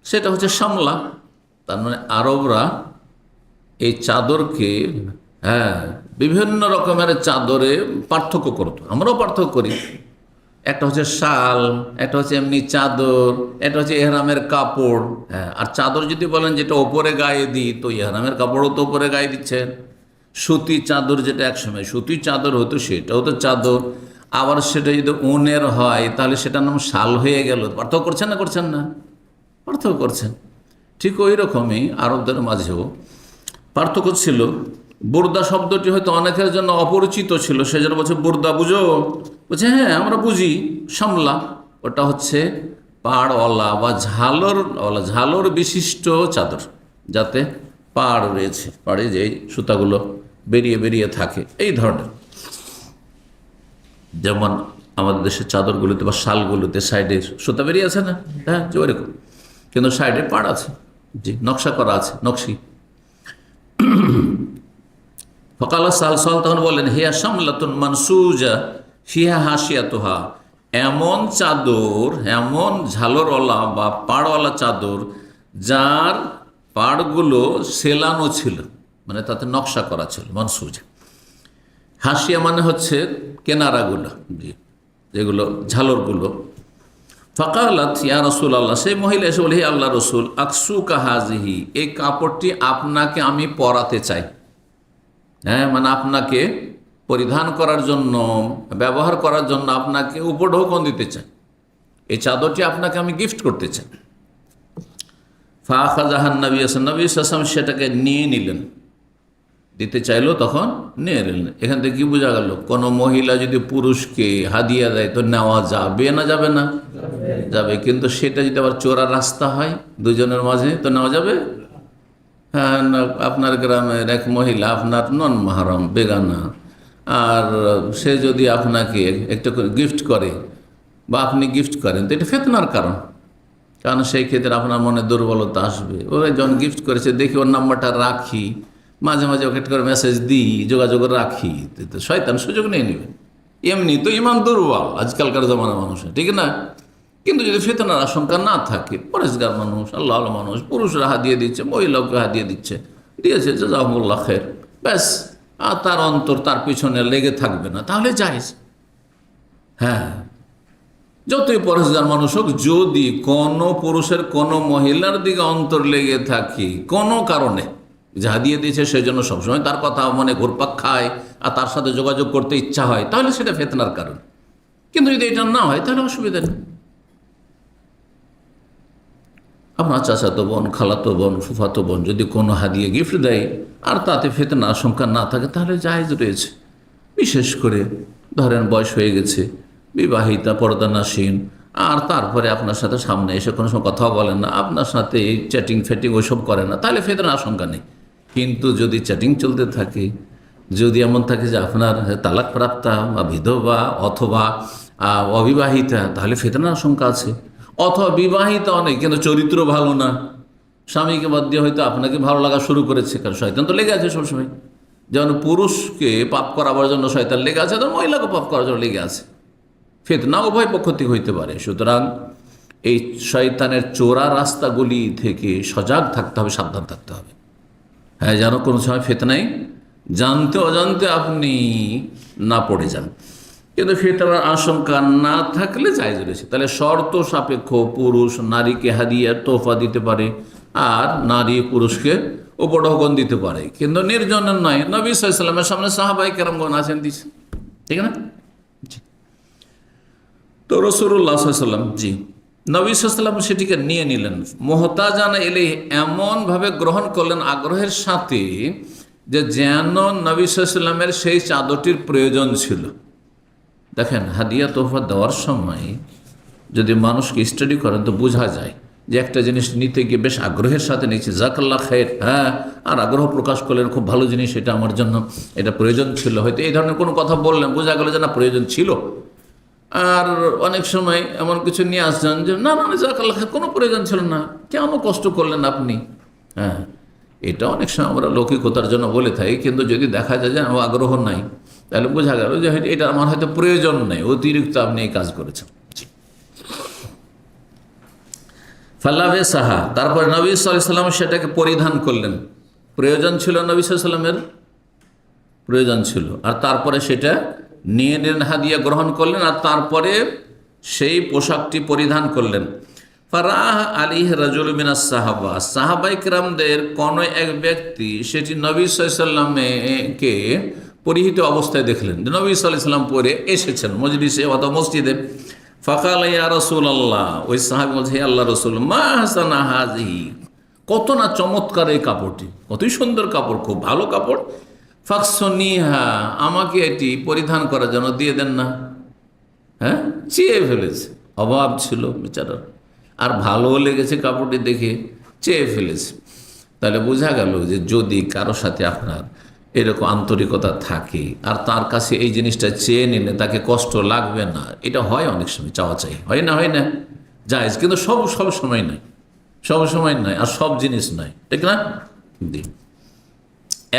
সেটা হচ্ছে সামলা। তার মানে আরবরা এই চাদরকে, হ্যাঁ, বিভিন্ন রকমের চাদরে পার্থক্য করতো, আমরাও পার্থক্য করি। একটা হচ্ছে শাল, একটা হচ্ছে এমনি চাদর, একটা হচ্ছে এহরামের কাপড়। হ্যাঁ, আর চাদর যদি বলেন যেটা ওপরে গায়ে দিই, তো এহরামের কাপড়ও তো ওপরে গায়ে দিচ্ছেন। সুতি চাদর, যেটা একসময় সুতি চাদর হতো, সেটাও তো চাদর। আবার সেটা যদি উনের হয় তাহলে সেটার নাম শাল হয়ে গেল। পার্থক্য করছেন না? করছেন না? পার্থক্য করছেন। ঠিক ওই রকমই আরবদের মাঝেও পার্থক্য ছিল। বুরদা শব্দটি হয়তো অনেকের জন্য অপরিচিত ছিল, সেজন্য বলছে বুরদা বুঝো? বলছে, হ্যাঁ, আমরা বুঝি। সামলা ওটা হচ্ছে পাড়ওয়ালা বা ঝালরওয়ালা, ঝালর বিশিষ্ট চাদর, যাতে পাড় রয়েছে, পাড়ে যে সুতাগুলো বেরিয়ে বেরিয়ে থাকে, এই ধরনের। যেমন আমাদের দেশের চাদরগুলোতে বা শালগুলোতে সাইডে সুতা বেরিয়ে আছে না, হ্যাঁ, যে ওরকম, কিন্তু সাইডে পাড় আছে, জি, নকশা করা আছে, নকশি। ফকালা সাল সাল তখন বললেন, হিয়া সামলাতুন মানসুজা ফিহা হাসিয়াতুহা, এমন চাদর, এমন ঝালরওয়ালা বা পাড়ওয়ালা চাদর যার পাড়গুলো সেলানো ছিল, মানে তাতে নকশা করা ছিল, মানসুজা। হাসিয়া মানে হচ্ছে কেনারাগুলো, জি, যেগুলো ঝালরগুলো। ফাকালাত ইয়া রাসূলুল্লাহ, সেই মহিলা এসে বলে, হে আল্লাহ রসুল, আকসুকা হাজিহি, এই কাপড়টি আপনাকে আমি পরাতে চাই। হ্যাঁ, মানে আপনাকে পরিধান করার জন্য, ব্যবহার করার জন্য আপনাকে উপঢৌকন দিতে চাই, এই চাদরটি আপনাকে আমি গিফট করতে চাই। ফাখাযাহান নবী সাল্লাল্লাহু আলাইহি ওয়াসাল্লাম, সেটাকে নিয়ে নিলেন, দিতে চাইলো, তখন নিয়ে নিলেন। এখান থেকে কি বোঝা গেল? কোনো মহিলা যদি পুরুষকে হাদিয়া দেয় তো নেওয়া যাবে না? যাবে না? যাবে। কিন্তু সেটা যদি আবার চোরা রাস্তা হয় দুজনের মাঝে, তো নেওয়া যাবে? হ্যাঁ, আপনার গ্রামের এক মহিলা আপনার নন মাহরম, বেগানা, আর সে যদি আপনাকে একটা করে গিফট করে বা আপনি গিফট করেন, তো এটা ফিতনার কারণ। কারণ সেই ক্ষেত্রে আপনার মনে দুর্বলতা আসবে। ও যখন গিফট করেছে দেখি ওর নাম্বারটা রাখি, মাঝে মাঝে ওকে করে মেসেজ দিই, যোগাযোগ রাখি, তো শয়তান সুযোগ নিয়ে নেবে। এমনি তো ইমান দুর্বল আজকালকার জমানা মানুষের, ঠিক না? কিন্তু যদি ফিতনার আশঙ্কা না থাকে, পরেশগার মানুষ, আল্লাহ মানুষ, পুরুষরা হাদিয়ে দিচ্ছে, মহিলাকে হাদিয়ে দিয়েছে জাযাকুমুল্লাহ খের, ব্যাস, আর তার অন্তর তার পিছনে লেগে থাকবে না, তাহলে জায়েজ। হ্যাঁ, যতই পরেশগার মানুষ হোক, যদি কোনো পুরুষের কোনো মহিলার দিকে অন্তর লেগে থাকে কোনো কারণে, যা দিয়ে দিয়েছে সেই জন্য সবসময় তার কথা মনে ঘুরপাক খায় আর তার সাথে যোগাযোগ করতে ইচ্ছা হয়, তাহলে সেটা ফিতনার কারণ। কিন্তু যদি এটা না হয় তাহলে অসুবিধা নেই। আপনার চাচাতো বোন, খালাতো বোন, ফুফাতো বোন যদি কোনো হাদিয়ে গিফট দেয় আর তাতে ফিতনা আশঙ্কা না থাকে তাহলে জায়েজ রয়েছে। বিশেষ করে ধরেন বয়স হয়ে গেছে, বিবাহিতা, পর্দানাসীন, আর তারপরে আপনার সাথে সামনে এসে কোনো সময় কথাও বলেন না, আপনার সাথে চ্যাটিং ফ্যাটিং ওইসব করে না, তাহলে ফিতনার আশঙ্কা নেই। কিন্তু যদি চ্যাটিং চলতে থাকে, যদি এমন থাকে যে আপনার তালাক প্রাপ্তা বা বিধবা অথবা অবিবাহিতা, তাহলে ফিতনার আশঙ্কা আছে। অথবা বিবাহিতা অনেক কিন্তু চরিত্র ভালো না, স্বামীকে বাদ দিয়ে হয়তো আপনাকে ভালো লাগা শুরু করেছে, কারণ শয়তান তো লেগে আছে সবসময়। যেমন পুরুষকে পাপ করাবার জন্য শয়তান লেগে আছে, তখন মহিলাকে পাপ করার জন্য লেগে আছে। ফিতনা উভয় পক্ষ থেকে হইতে পারে। সুতরাং এই শয়তানের চোরা রাস্তাগুলি থেকে সজাগ থাকতে হবে, সাবধান থাকতে হবে। হ্যাঁ, যেন কোনো সময় ফিতনায় জানতে অজান্তে আপনি না পড়ে যান। কিন্তু ফিতনার আশঙ্কা না থাকলে জায়েজ রয়েছে। তাহলে শর্ত সাপেক্ষ পুরুষ নারীকে হাদিয়া তোহফা দিতে পারে, আর নারী পুরুষকে উপঢৌকন দিতে পারে, কিন্তু নির্জনের নয়। নবী সাল্লাল্লাহু আলাইহি ওয়াসাল্লামের সামনে সাহাবায়ে কেরামগণ আছেন, দিচ্ছে, ঠিক না? তো রাসূলুল্লাহ সাল্লাল্লাহু আলাইহি ওয়াসাল্লাম, জি, নবী সাল্লাল্লাহু আলাইহি ওয়াসাল্লাম সেটিকে নিয়ে নিলেন, মুহতাজানা ইলাইহি, এমনভাবে গ্রহণ করলেন আগ্রহের সাথে যে যেন নবী সাল্লাল্লাহু আলাইহি ওয়াসাল্লামের সেই চাদরটির প্রয়োজন ছিল। দেখেন, হাদিয়া তোহফা দেওয়ার সময় যদি মানুষকে স্টাডি করেন তো বোঝা যায় যে একটা জিনিস নিতে গিয়ে বেশ আগ্রহের সাথে নিয়েছে, জাকাল্লাহ খায়ের, হ্যাঁ, আর আগ্রহ প্রকাশ করলেন, খুব ভালো জিনিস, এটা আমার জন্য, এটা প্রয়োজন ছিল। হয়তো এই ধরনের কোনো কথা বললেন, বোঝা গেল যে না, প্রয়োজন ছিল। আর অনেক সময় এমন কিছু নিয়ে আসছেন যে না না, জাকাল্লাহ খায়ের, কোনো প্রয়োজন ছিল না, কেন কষ্ট করলেন আপনি? হ্যাঁ, এটা অনেক সময় আমরা লৌকিকতার জন্য বলে থাকি, কিন্তু যদি দেখা যায় যে আমার আগ্রহ নাই, তাহলে বোঝা গেল যে এটা আমার হয়তো প্রয়োজন নেই, অতিরিক্ত আপনি এই কাজ করেছেন। ফাল্লাভে সাহা, তারপরে নবী সাল্লাল্লাহু আলাইহি ওয়াসাল্লাম সেটাকে পরিধান করলেন। প্রয়োজন ছিল, নবী সাল্লাল্লাহু আলাইহি ওয়াসাল্লামের প্রয়োজন ছিল, আর তারপরে সেটা নিয়ে নিলেন, হাদিয়া গ্রহণ করলেন, আর তারপরে সেই পোশাকটি পরিধান করলেন। ফারাহ আলাইহি রাজুলুম মিনাস সাহাবা, সাহাবায়ে কেরামদের কোনো এক ব্যক্তি সেটি নবী সাল্লাল্লাহু আলাইহি ওয়াসাল্লামকে পরিহিত অবস্থায় দেখলেন, যে নবী সাল্লাল্লাহু আলাইহি ওয়াসাল্লাম পরে এসেছেন মজলিসে অথবা মসজিদে। ফাকাল ইয়া রাসূলুল্লাহ, ওই সাহাবী বলছে, হে আল্লাহর রাসূল, মা হাসানা হাযিহি, কত না চমৎকার এই কাপড়টি, কতই সুন্দর কাপড়, খুব ভালো কাপড়। ফাকসুনিহা, আমাকে এটি পরিধান করার জন্য দিয়ে দেন না। হ্যাঁ, চেয়ে ফেলেছে, অভাব ছিল বেচারার, আর ভালোও লেগেছে কাপড়টি দেখে, চেয়ে ফেলেছে। তাহলে বোঝা গেল যে যদি কারো সাথে আপনার এরকম আন্তরিকতা থাকে আর তার কাছে এই জিনিসটা চেয়ে নিলে তাকে কষ্ট লাগবে না, এটা হয় অনেক সময়, চাওয়া চাই হয় না, হয় না, জায়েজ, কিন্তু সব সময় নয়, সব সময় নয়, আর সব জিনিস নয়, ঠিক না? দি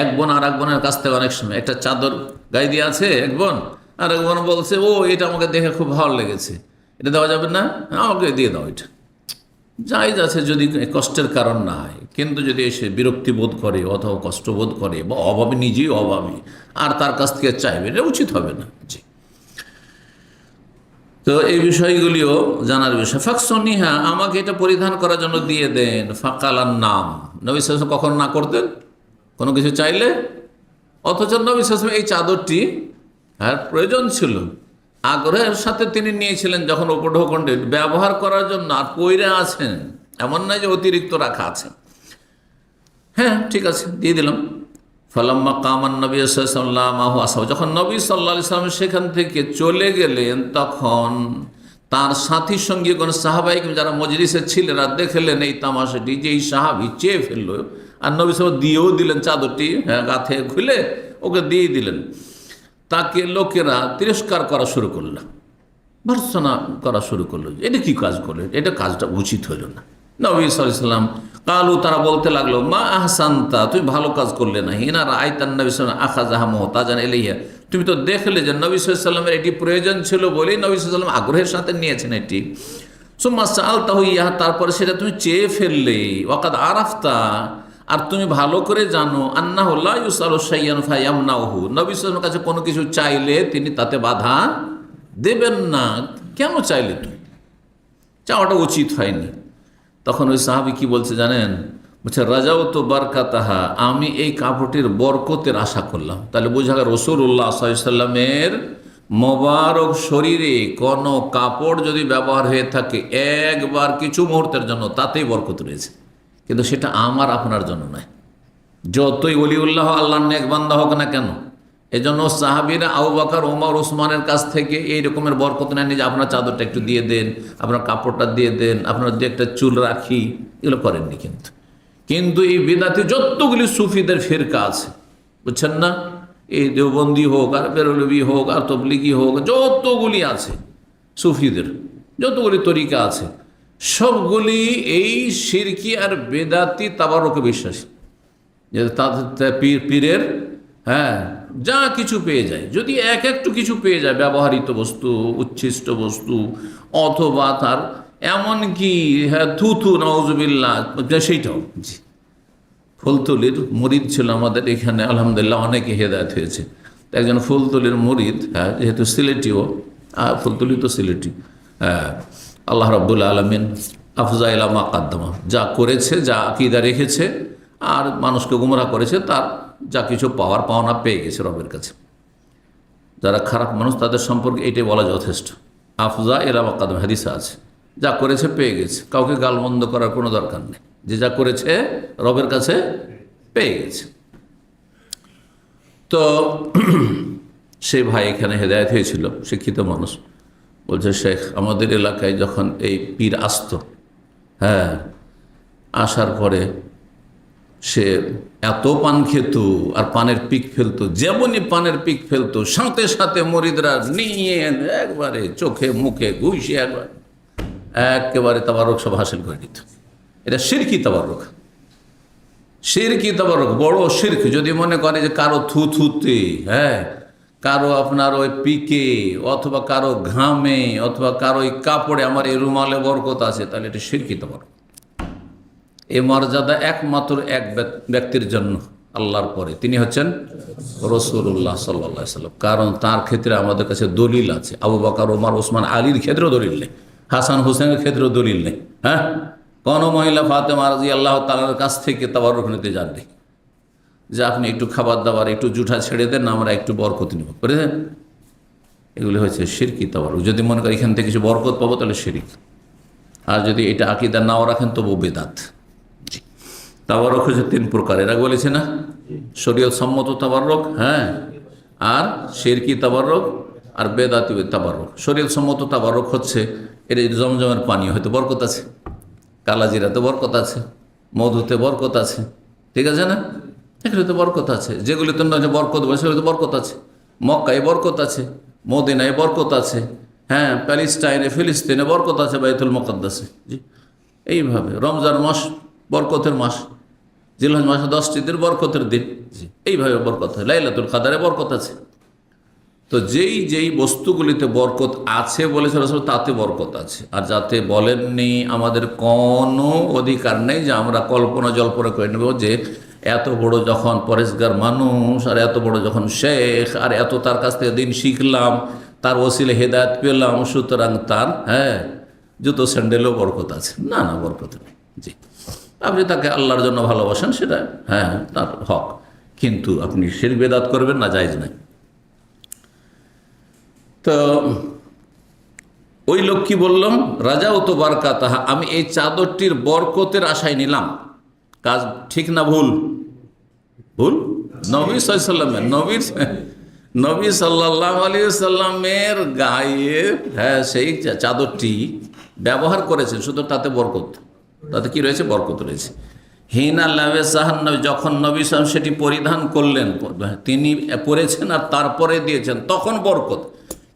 এক বোন আর এক বোনের কাছ থেকে অনেক সময় একটা চাদর গায়ে দিয়ে আছে, এক বোন, আর এক বোন বলছে, ও এটা আমাকে দেখে খুব ভালো লেগেছে, এটা দেওয়া যাবে না, আমাকে দিয়ে দাও। এটা জায়েজ আছে যদি কষ্টের কারণ না হয়, কিন্তু যদি এসে বিরক্তি বোধ করে অথবা কষ্ট বোধ করে বা অভাবী, নিজেই অভাবী, আর তার কাছ থেকে চাইবে, এটা উচিত হবে না। জি, তো এই বিষয়গুলিও জানার বিষয়। ফাকসুনিহা, আমাকে এটা পরিধান করার জন্য দিয়ে দেন। ফাকালান নাম, নবী সাল্লাল্লাহু আলাইহি ওয়াসাল্লাম কখনো না করতেন কোনো কিছু চাইলে, অথচ নবী সাল্লাল্লাহু আলাইহি ওয়াসাল্লাম এই চাদরটি প্রয়োজন ছিল, আগ্রহের সাথে তিনি নিয়েছিলেন যখন উপঢৌকনটি ব্যবহার করার জন্য, আর পইরে আছেন, এমন নয় যে অতিরিক্ত রাখা আছে। হ্যাঁ, ঠিক আছে, দিয়ে দিলাম। ফালাম্মা কামান নবী সাল্লাল্লাহু আলাইহি ওয়াসাল্লাম, যখন নবী সাল্লাল্লাহু আলাইহি ওয়াসাল্লাম সেখান থেকে চলে গেলেন, তখন তার সাথী সঙ্গী কোন সাহাবাই যারা মজলিসে ছিলেন আর দেখলেন এই তামাশাটি, যে এই সাহাবি চেয়ে ফেললো, আর নবী সাল্লাল্লাহু দিয়েও দিলেন চাদরটি, গা থেকে খুলে ওকে দিয়ে দিলেন, তাকে লোকেরা তিরস্কার করা শুরু করল। ভর্ৎসনা করা শুরু করলো, এটা কি কাজ করলেন, এটা কাজটা উচিত হইল না। নবী সাল্লাল্লাহু আলাইহি ওয়াসাল্লাম কালু, তারা বলতে লাগলো, মা আহসানতা, তুমি ভালো কাজ করলে না। হিনা রাআইতান নবী সাল্লাল্লাহু আলাইহি ওয়াসাল্লাম আখাযাহা মুহতাজান ইলাইহা, তুমি তো দেখলে যে নবী সাল্লাল্লাহু আলাইহি ওয়াসাল্লামের এটি প্রয়োজন ছিল বলেই নবী সাল্লাল্লাহু আলাইহি ওয়াসাল্লাম আগ্রহের সাথে নিয়েছেন এটি। সুম্মা সাআলতাহু ইয়াহা, তারপরে সেটা তুমি চেয়ে ফেললে। ওয়াকাদ আরাফতা, আর তুমি ভালো করে জানো, আন্নাহু লা ইউসালু শাইয়ান ফায়ামনাহু, নবী সাল্লাল্লাহু আলাইহি ওয়াসাল্লামের কাছে কোনো কিছু চাইলে তিনি তাতে বাধা দেবেন না। কেন চাইলে তুমি? চাওয়াটা উচিত হয়নি। তখন ওই সাহাবী কি বলছে জানেন? বলছে, রাজাও তো বারকাতাহা, আমি এই কাপড়টির বরকতের আশা করলাম। তাহলে বোঝা গেল রাসূলুল্লাহ সাল্লাল্লাহু আলাইহি ওয়াসাল্লামের মোবারক শরীরে কোনো কাপড় যদি ব্যবহার হয়ে থাকে একবার কিছু মুহূর্তের জন্য, তাতেই বরকত রয়েছে। কিন্তু সেটা আমার আপনার জন্য নয়, যতই ওলিউল্লাহ আল্লাহর নেক বান্দা হোক না কেন। এজন্য সাহাবীরা আবু বকর, ওমর, ওসমানের কাছ থেকে এই রকমের বরকত নেননি যে আপনার চাদরটা একটু দিয়ে দেন, আপনার কাপড়টা দিয়ে দেন, আপনার যে একটা চুল রাখি, এগুলো করেননি। কিন্তু এই বিদাতি যতগুলি সুফিদের ফিরকা আছে, বুঝছেন না, এই দেওবন্দি হোক আর বেরলভি হোক আর তবলিগি হোক, যতগুলি আছে সুফিদের, যতগুলি তরিকা আছে, সবগুলি এই শিরকি আর বেদাতি তাবারুকে বিশ্বাসী। যে তাদের পীরের যা কিছু পেয়ে যায়, যদি একটু কিছু পেয়ে যায়, ব্যবহৃত বস্তু, উচ্ছিষ্ট বস্তু, অথবা তার এমনকি থুথু নাউজুবিল্লাহ, সেইটাও। জি, ফুলতলির মুরিদ ছিল আমাদের এখানে, আলহামদুলিল্লাহ অনেকে হেদায়েত হয়েছে। একজন ফুলতলির মুরিদ, যেহেতু সিলেটিও, ফুলতলি তো সিলেটি, আল্লাহ রাব্বুল আলামিন আফজাইলা মা কাদ্দামা, যা করেছে, যা আকীদা রেখেছে আর মানুষকে গুমরাহ করেছে, তার যা কিছু পাওয়ার পাওনা পেয়ে গেছে রবের কাছে। যারা খারাপ মানুষ তাদের সম্পর্কে এটাই বলা যথেষ্ট। আফজা এলা মা কাদ্দামা, হাদিসে আছে, যা করেছে পেয়ে গেছে, কাউকে গালমন্দ করার কোনো দরকার নেই, যে যা করেছে রবের কাছে পেয়ে গেছে। তো সেই ভাই এখানে হেদায়েত হয়েছিল, শিক্ষিত মানুষ, বলছে, শেখ, আমাদের এলাকায় যখন এই পীর আসতো, আসার পরে সে এত পান খেত আর পানের পিক ফেলতো, যেমনই পানের পিক ফেলতো সাথে সাথে মুরিদরা নিয়ে একবারে চোখে মুখে ঘুষিয়ে একেবারে তাবারক সব হাসিল করে দিত। এটা শিরকি তাবারক, শিরকি তাবারক, বড় শিরক। যদি মনে করে যে কারো থুথুতে, কারো আপনার ওই পিকে, অথবা কারো ঘামে, অথবা কারো ওই কাপড়ে আমার এই রুমালে বরকত আছে, তাহলে এটা শিরকি তাবারক। এই মর্যাদা একমাত্র এক ব্যক্তির জন্য, আল্লাহর পরে, তিনি হচ্ছেন রাসূলুল্লাহ সাল্লাল্লাহু আলাইহি ওয়াসাল্লাম। কারণ তার ক্ষেত্রে আমাদের কাছে দলিল আছে। আবু বকর, ওমর, ওসমান, আলীর ক্ষেত্রেও দলিল নেই, হাসান হুসেনের ক্ষেত্রেও দলিল নেই। কোন মহিলা ফাতেমা রাদিয়াল্লাহু তাআলার কাছ থেকে তাবারুক নিতে যাননি যে আপনি একটু খাবার দাবার, একটু জুঠা ছেড়ে দেন, আমরা একটু বরকত নিব, করে দেন। এগুলি হচ্ছে শিরকি তাবারুক। যদি মনে করেন এখান থেকে কিছু বরকত পাবো, তাহলে শিরক। আর যদি এটা আকীদা নাও রাখেন, তবু বেদাত। তাবারক হচ্ছে তিন প্রকার, এরা বলেছে না, শরীয়ত সম্মত তাবারক, আর শিরকি তাবারক, আর বেদাতি তাবারক। শরীয়ত সম্মত তাবারক হচ্ছে এর জমজমের পানি, হয়তো বরকত আছে, কালাজিরাতে বরকত আছে, মধুতে বরকত আছে, ঠিক আছে না, এগুলোতে বরকত আছে। যেগুলিতে বরকত বলে সেগুলোতে বরকত আছে। মক্কায় বরকত আছে, মদিনায় বরকত আছে, প্যালেস্টাইনে, ফিলিস্তিনে বরকত আছে, বাইতুল মুকাদ্দাসে। জি, এইভাবে রমজান মাস বরকতের মাস, জিলহজ মাসে 10টি দিন বরকতের দিন, এইভাবে বরকত হয়। লাইলাতুল কাদরে বরকত আছে। তো যেই বস্তুগুলিতে বরকত আছে বলেছে রাসূল, তাতে বরকত আছে। আর যাতে বলেননি, আমাদের কোনো অধিকার নেই যে আমরা কল্পনা জল্পনা করে নেব যে এত বড় যখন পরেশগার মানুষ, আর এত বড় যখন শেখ, আর এত তার কাছ থেকে দিন শিখলাম, তার ওসিলে হেদায়েত পেলাম, সুতরাং তার জুতো স্যান্ডেলও বরকত আছে। না, বরকত নেই। জি, আপনি তাকে আল্লাহর জন্য ভালোবাসেন, সেটা তার হক, কিন্তু আপনি শিরক বেদাত করবেন না, জায়েজ নাই। তো ওই লোক কি বললাম, রাজা ও তো বারকাতাহা, আমি এই চাদরটির বরকতের আশায় নিলাম। কাজ ঠিক না ভুল? ভুল। নবী সাল্লাল্লাহু আলাইহি ওয়াসাল্লামের গায়ে সেই চাদরটি ব্যবহার করেছেন, শুধু তাতে বরকত, তাতে কি রয়েছে? বরকত রয়েছে। হিনা লাবেসাহান, যখন নবী সাল্লাল্লাহু সেটি পরিধান করলেন, তিনি পরেছেন আর তারপরে দিয়েছেন, তখন বরকত।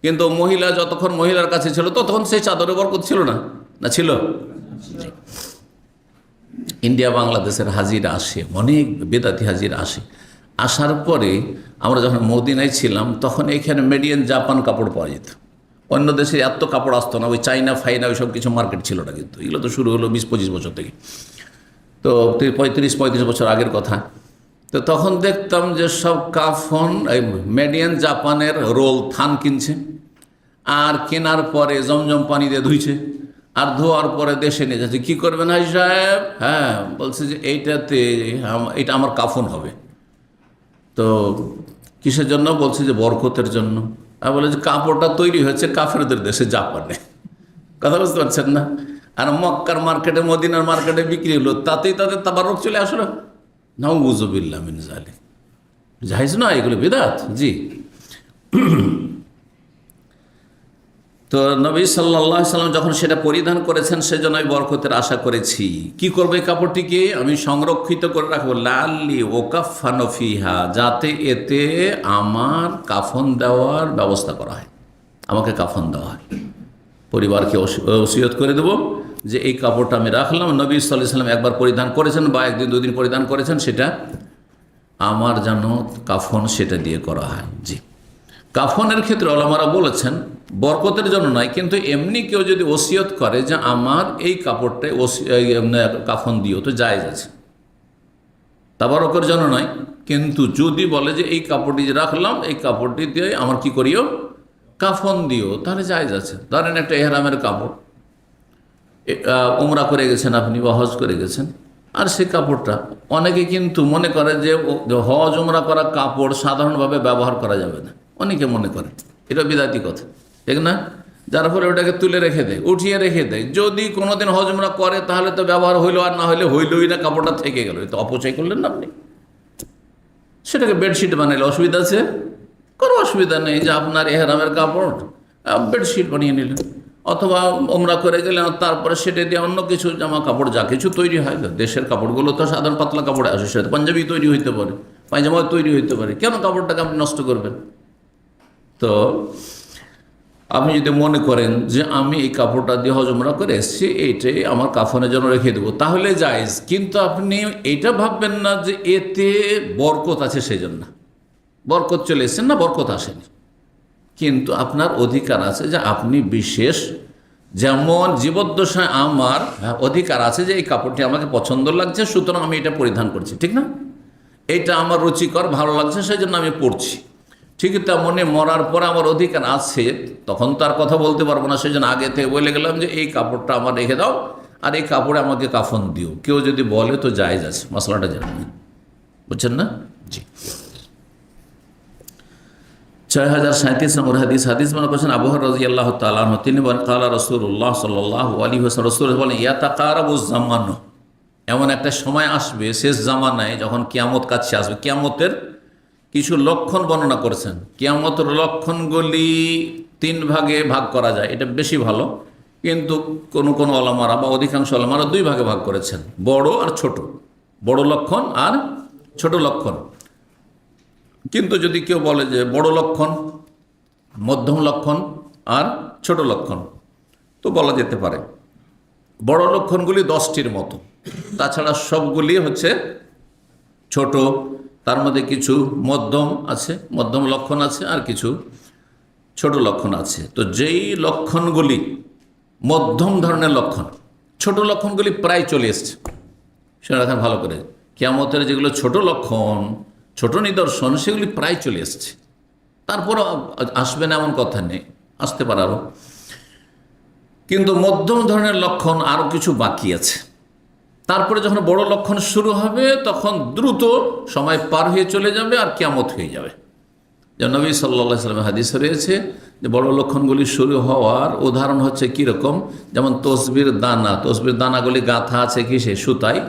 কিন্তু মহিলা যতক্ষণ মহিলার কাছে ছিল ততক্ষণ সেই চাদরে বরকত ছিল না, না ছিল? ইন্ডিয়া বাংলাদেশের হাজিরা আসে, অনেক বেদাতি হাজিরা আসে। আসার পরে আমরা যখন মদিনায় ছিলাম তখন এখানে মেড ইন জাপান কাপড় পাওয়া যেত। অন্য দেশে এত কাপড় আসতো না, ওই চাইনা ফাইনা ওই সব কিছু মার্কেট ছিল না, কিন্তু এগুলো তো শুরু হলো 20-25 বছর থেকে, তো 35-35 বছর আগের কথা। তো তখন দেখতাম যে সব কাফন এই মেড ইন জাপানের রোল থান কিনছে, আর কেনার পরে জমজম পানি দিয়ে ধুইছে, আর ধোয়ার পরে দেশে নিয়ে যাচ্ছে। কী করবেন হাজি সাহেব? হ্যাঁ, বলছে যে এটা আমার কাফন হবে। তো কিসের জন্য? বলছে যে বরকতের জন্য। আর বলে যে কাপড়টা তৈরি হয়েছে কাফেরদের দেশে, জাপানে। কথা বুঝতে পারছেন না? আর মক্কার মার্কেটে, মদিনার মার্কেটে বিক্রি হলো, তাতেই তাদের তাবারক চলে আসলো। নাউযুবিল্লাহ মিন যালিক। জায়েজ না, এগুলো বিদআত। জি। তো নবী সাল্লাল্লাহু আলাইহি সাল্লাম যখন সেটা পরিধান করেছেন, সেজন্য আমি বরকতের আশা করেছি। কি করবে? কাপড়টিকে আমি সংরক্ষিত করে রাখবো, লাল্লি ওকাফানু ফিহা, যাতে এতে আমার কাফন দেওয়ার ব্যবস্থা করা হয়, আমাকে কাফন দেওয়া হয়। পরিবারকে ওসিয়ত করে দেবো যে এই কাপড়টা আমি রাখলাম, নবী সাল্লাল্লাহু আলাইহি সাল্লাম একবার পরিধান করেছেন বা একদিন দুদিন পরিধান করেছেন, সেটা আমার যেন কাফন সেটা দিয়ে করা হয়। জি। কাফনের ক্ষেত্রে ওলামারা বলেছেন বরকতের জন্য নয়, কিন্তু এমনি কেউ যদি ওসিয়ত করে যে আমার এই কাপড়টাই কাফন দিও, তো জায়েজ আছে। তাবারকের জন্য নয়, কিন্তু যদি বলে যে এই কাপড়টি যে রাখলাম, এই কাপড়টি দিয়ে আমার কি করিও? কাফন দিও, তাহলে জায়েজ আছে। ধরেন একটা এহরামের কাপড়, উমরা করে গেছেন আপনি বা হজ করে গেছেন, আর সেই কাপড়টা অনেকে কিন্তু মনে করে যে হজ উমরা করা কাপড় সাধারণভাবে ব্যবহার করা যাবে না, অনেকে মনে করে। এটা বিদাতি কথা, ঠিক না? যার ফলে ওটাকে তুলে রেখে দেয়, উঠিয়ে রেখে দেয়। যদি কোনোদিন হজ উমরা করে তাহলে তো ব্যবহার হইলো, আর না হলে হইলই না, কাপড়টা থেকে গেল। তো অপচয় করলেন না আপনি। সেটাকে বেডশিট বানাইলে অসুবিধা আছে? কোনো অসুবিধা নেই যে আপনার এহরামের কাপড় বেডশিট বানিয়ে নিলেন, অথবা উমরা করে গেলেন, তারপরে সেটা দিয়ে অন্য কিছু জামা কাপড় যা কিছু তৈরি হয়। দেশের কাপড়গুলো তো সাধারণ পাতলা কাপড়ে আসে, সেটা পাঞ্জাবি তৈরি হইতে পারে, পায়জামা তৈরি হইতে পারে, কেন কাপড়টাকে আপনি নষ্ট করবেন? তো আপনি যদি মনে করেন যে আমি এই কাপড়টা দিয়ে হজ উমরা করে এসেছি, এইটাই আমার কাফনের জন্য রেখে দেবো, তাহলে জায়েজ। কিন্তু আপনি এইটা ভাববেন না যে এতে বরকত আছে, সেই জন্য বরকত চলে এসেছেন না, বরকত আসেনি। কিন্তু আপনার অধিকার আছে যে আপনি বিশেষ, যেমন জীবদ্দশায় আমার অধিকার আছে যে এই কাপড়টি আমাকে পছন্দ লাগছে, সুতরাং আমি এটা পরিধান করছি, ঠিক না? এটা আমার রুচিকর, ভালো লাগছে, সেই জন্য আমি পরছি। ঠিক তেমনি মরার পর আমার অধিকার আছে, তখন তার কথা বলতে পারবো না, সেই জন্য আগে থেকে বলে গেলাম যে এই কাপড়টা আমার রেখে দাও, আর এই কাপড়ে আমাকে কাফন দিও। কেউ যদি বলে তো জায়েজ আছে, মশলাটা জানেন, বুঝছেন না? জি। 6037 নম্বর হাদিস মনে করছেন আবু হুরায়রা রাদিয়াল্লাহু তাআলা আনহু, তিনি বলেন ক্বালা রাসূলুল্লাহ সাল্লাল্লাহু আলাইহি ওয়াসাল্লাম, রাসূল বলেন ইয়াতাকারাবুজ জামানু, এমন একটা সময় আসবে শেষ জামানায় যখন কিয়ামত কাছে আসবে। কিয়ামতের কিছু লক্ষণ বর্ণনা করেছেন। কিয়ামতের লক্ষণগুলি 3 ভাগে ভাগ করা যায়, এটা বেশি ভালো, কিন্তু কোন ওলামারা বা অধিকাংশ ওলামারা 2 ভাগে ভাগ করেছেন, বড় আর ছোট, বড় লক্ষণ আর ছোট লক্ষণ। কিন্তু যদি কেউ বলে যে বড় লক্ষণ, মধ্যম লক্ষণ আর ছোট লক্ষণ, তো বলা যেতে পারে বড় লক্ষণগুলি 10টির মতো, তাছাড়া সবগুলি হচ্ছে ছোট। তার মধ্যে কিছু মধ্যম আছে, মধ্যম লক্ষণ আছে, আর কিছু ছোট লক্ষণ আছে। তো যেই লক্ষণগুলি মধ্যম ধরনের লক্ষণ, ছোট লক্ষণগুলি প্রায় চলে এসছে, শুনে রাখেন ভালো করে। কিয়ামতের যেগুলো ছোট লক্ষণ, ছোট নিদর্শন, সেগুলি প্রায় চলে এসছে। তারপরও আসবে না এমন কথা নেই, আসতে পারে আরও। কিন্তু মধ্যম ধরনের লক্ষণ আরও কিছু বাকি আছে। তারপরে যখন বড় লক্ষণ শুরু হবে, তখন দ্রুত সময় পার হয়ে চলে যাবে আর কিয়ামত হয়ে যাবে। যেমন নবী সাল্লাল্লাহু আলাইহি ওয়াসাল্লাম হাদিসে রয়েছে যে বড় লক্ষণগুলি শুরু হওয়ার উদাহরণ হচ্ছে কীরকম, যেমন তসবির দানা, তসবির দানাগুলি গাঁথা আছে কিসে? সুতায়।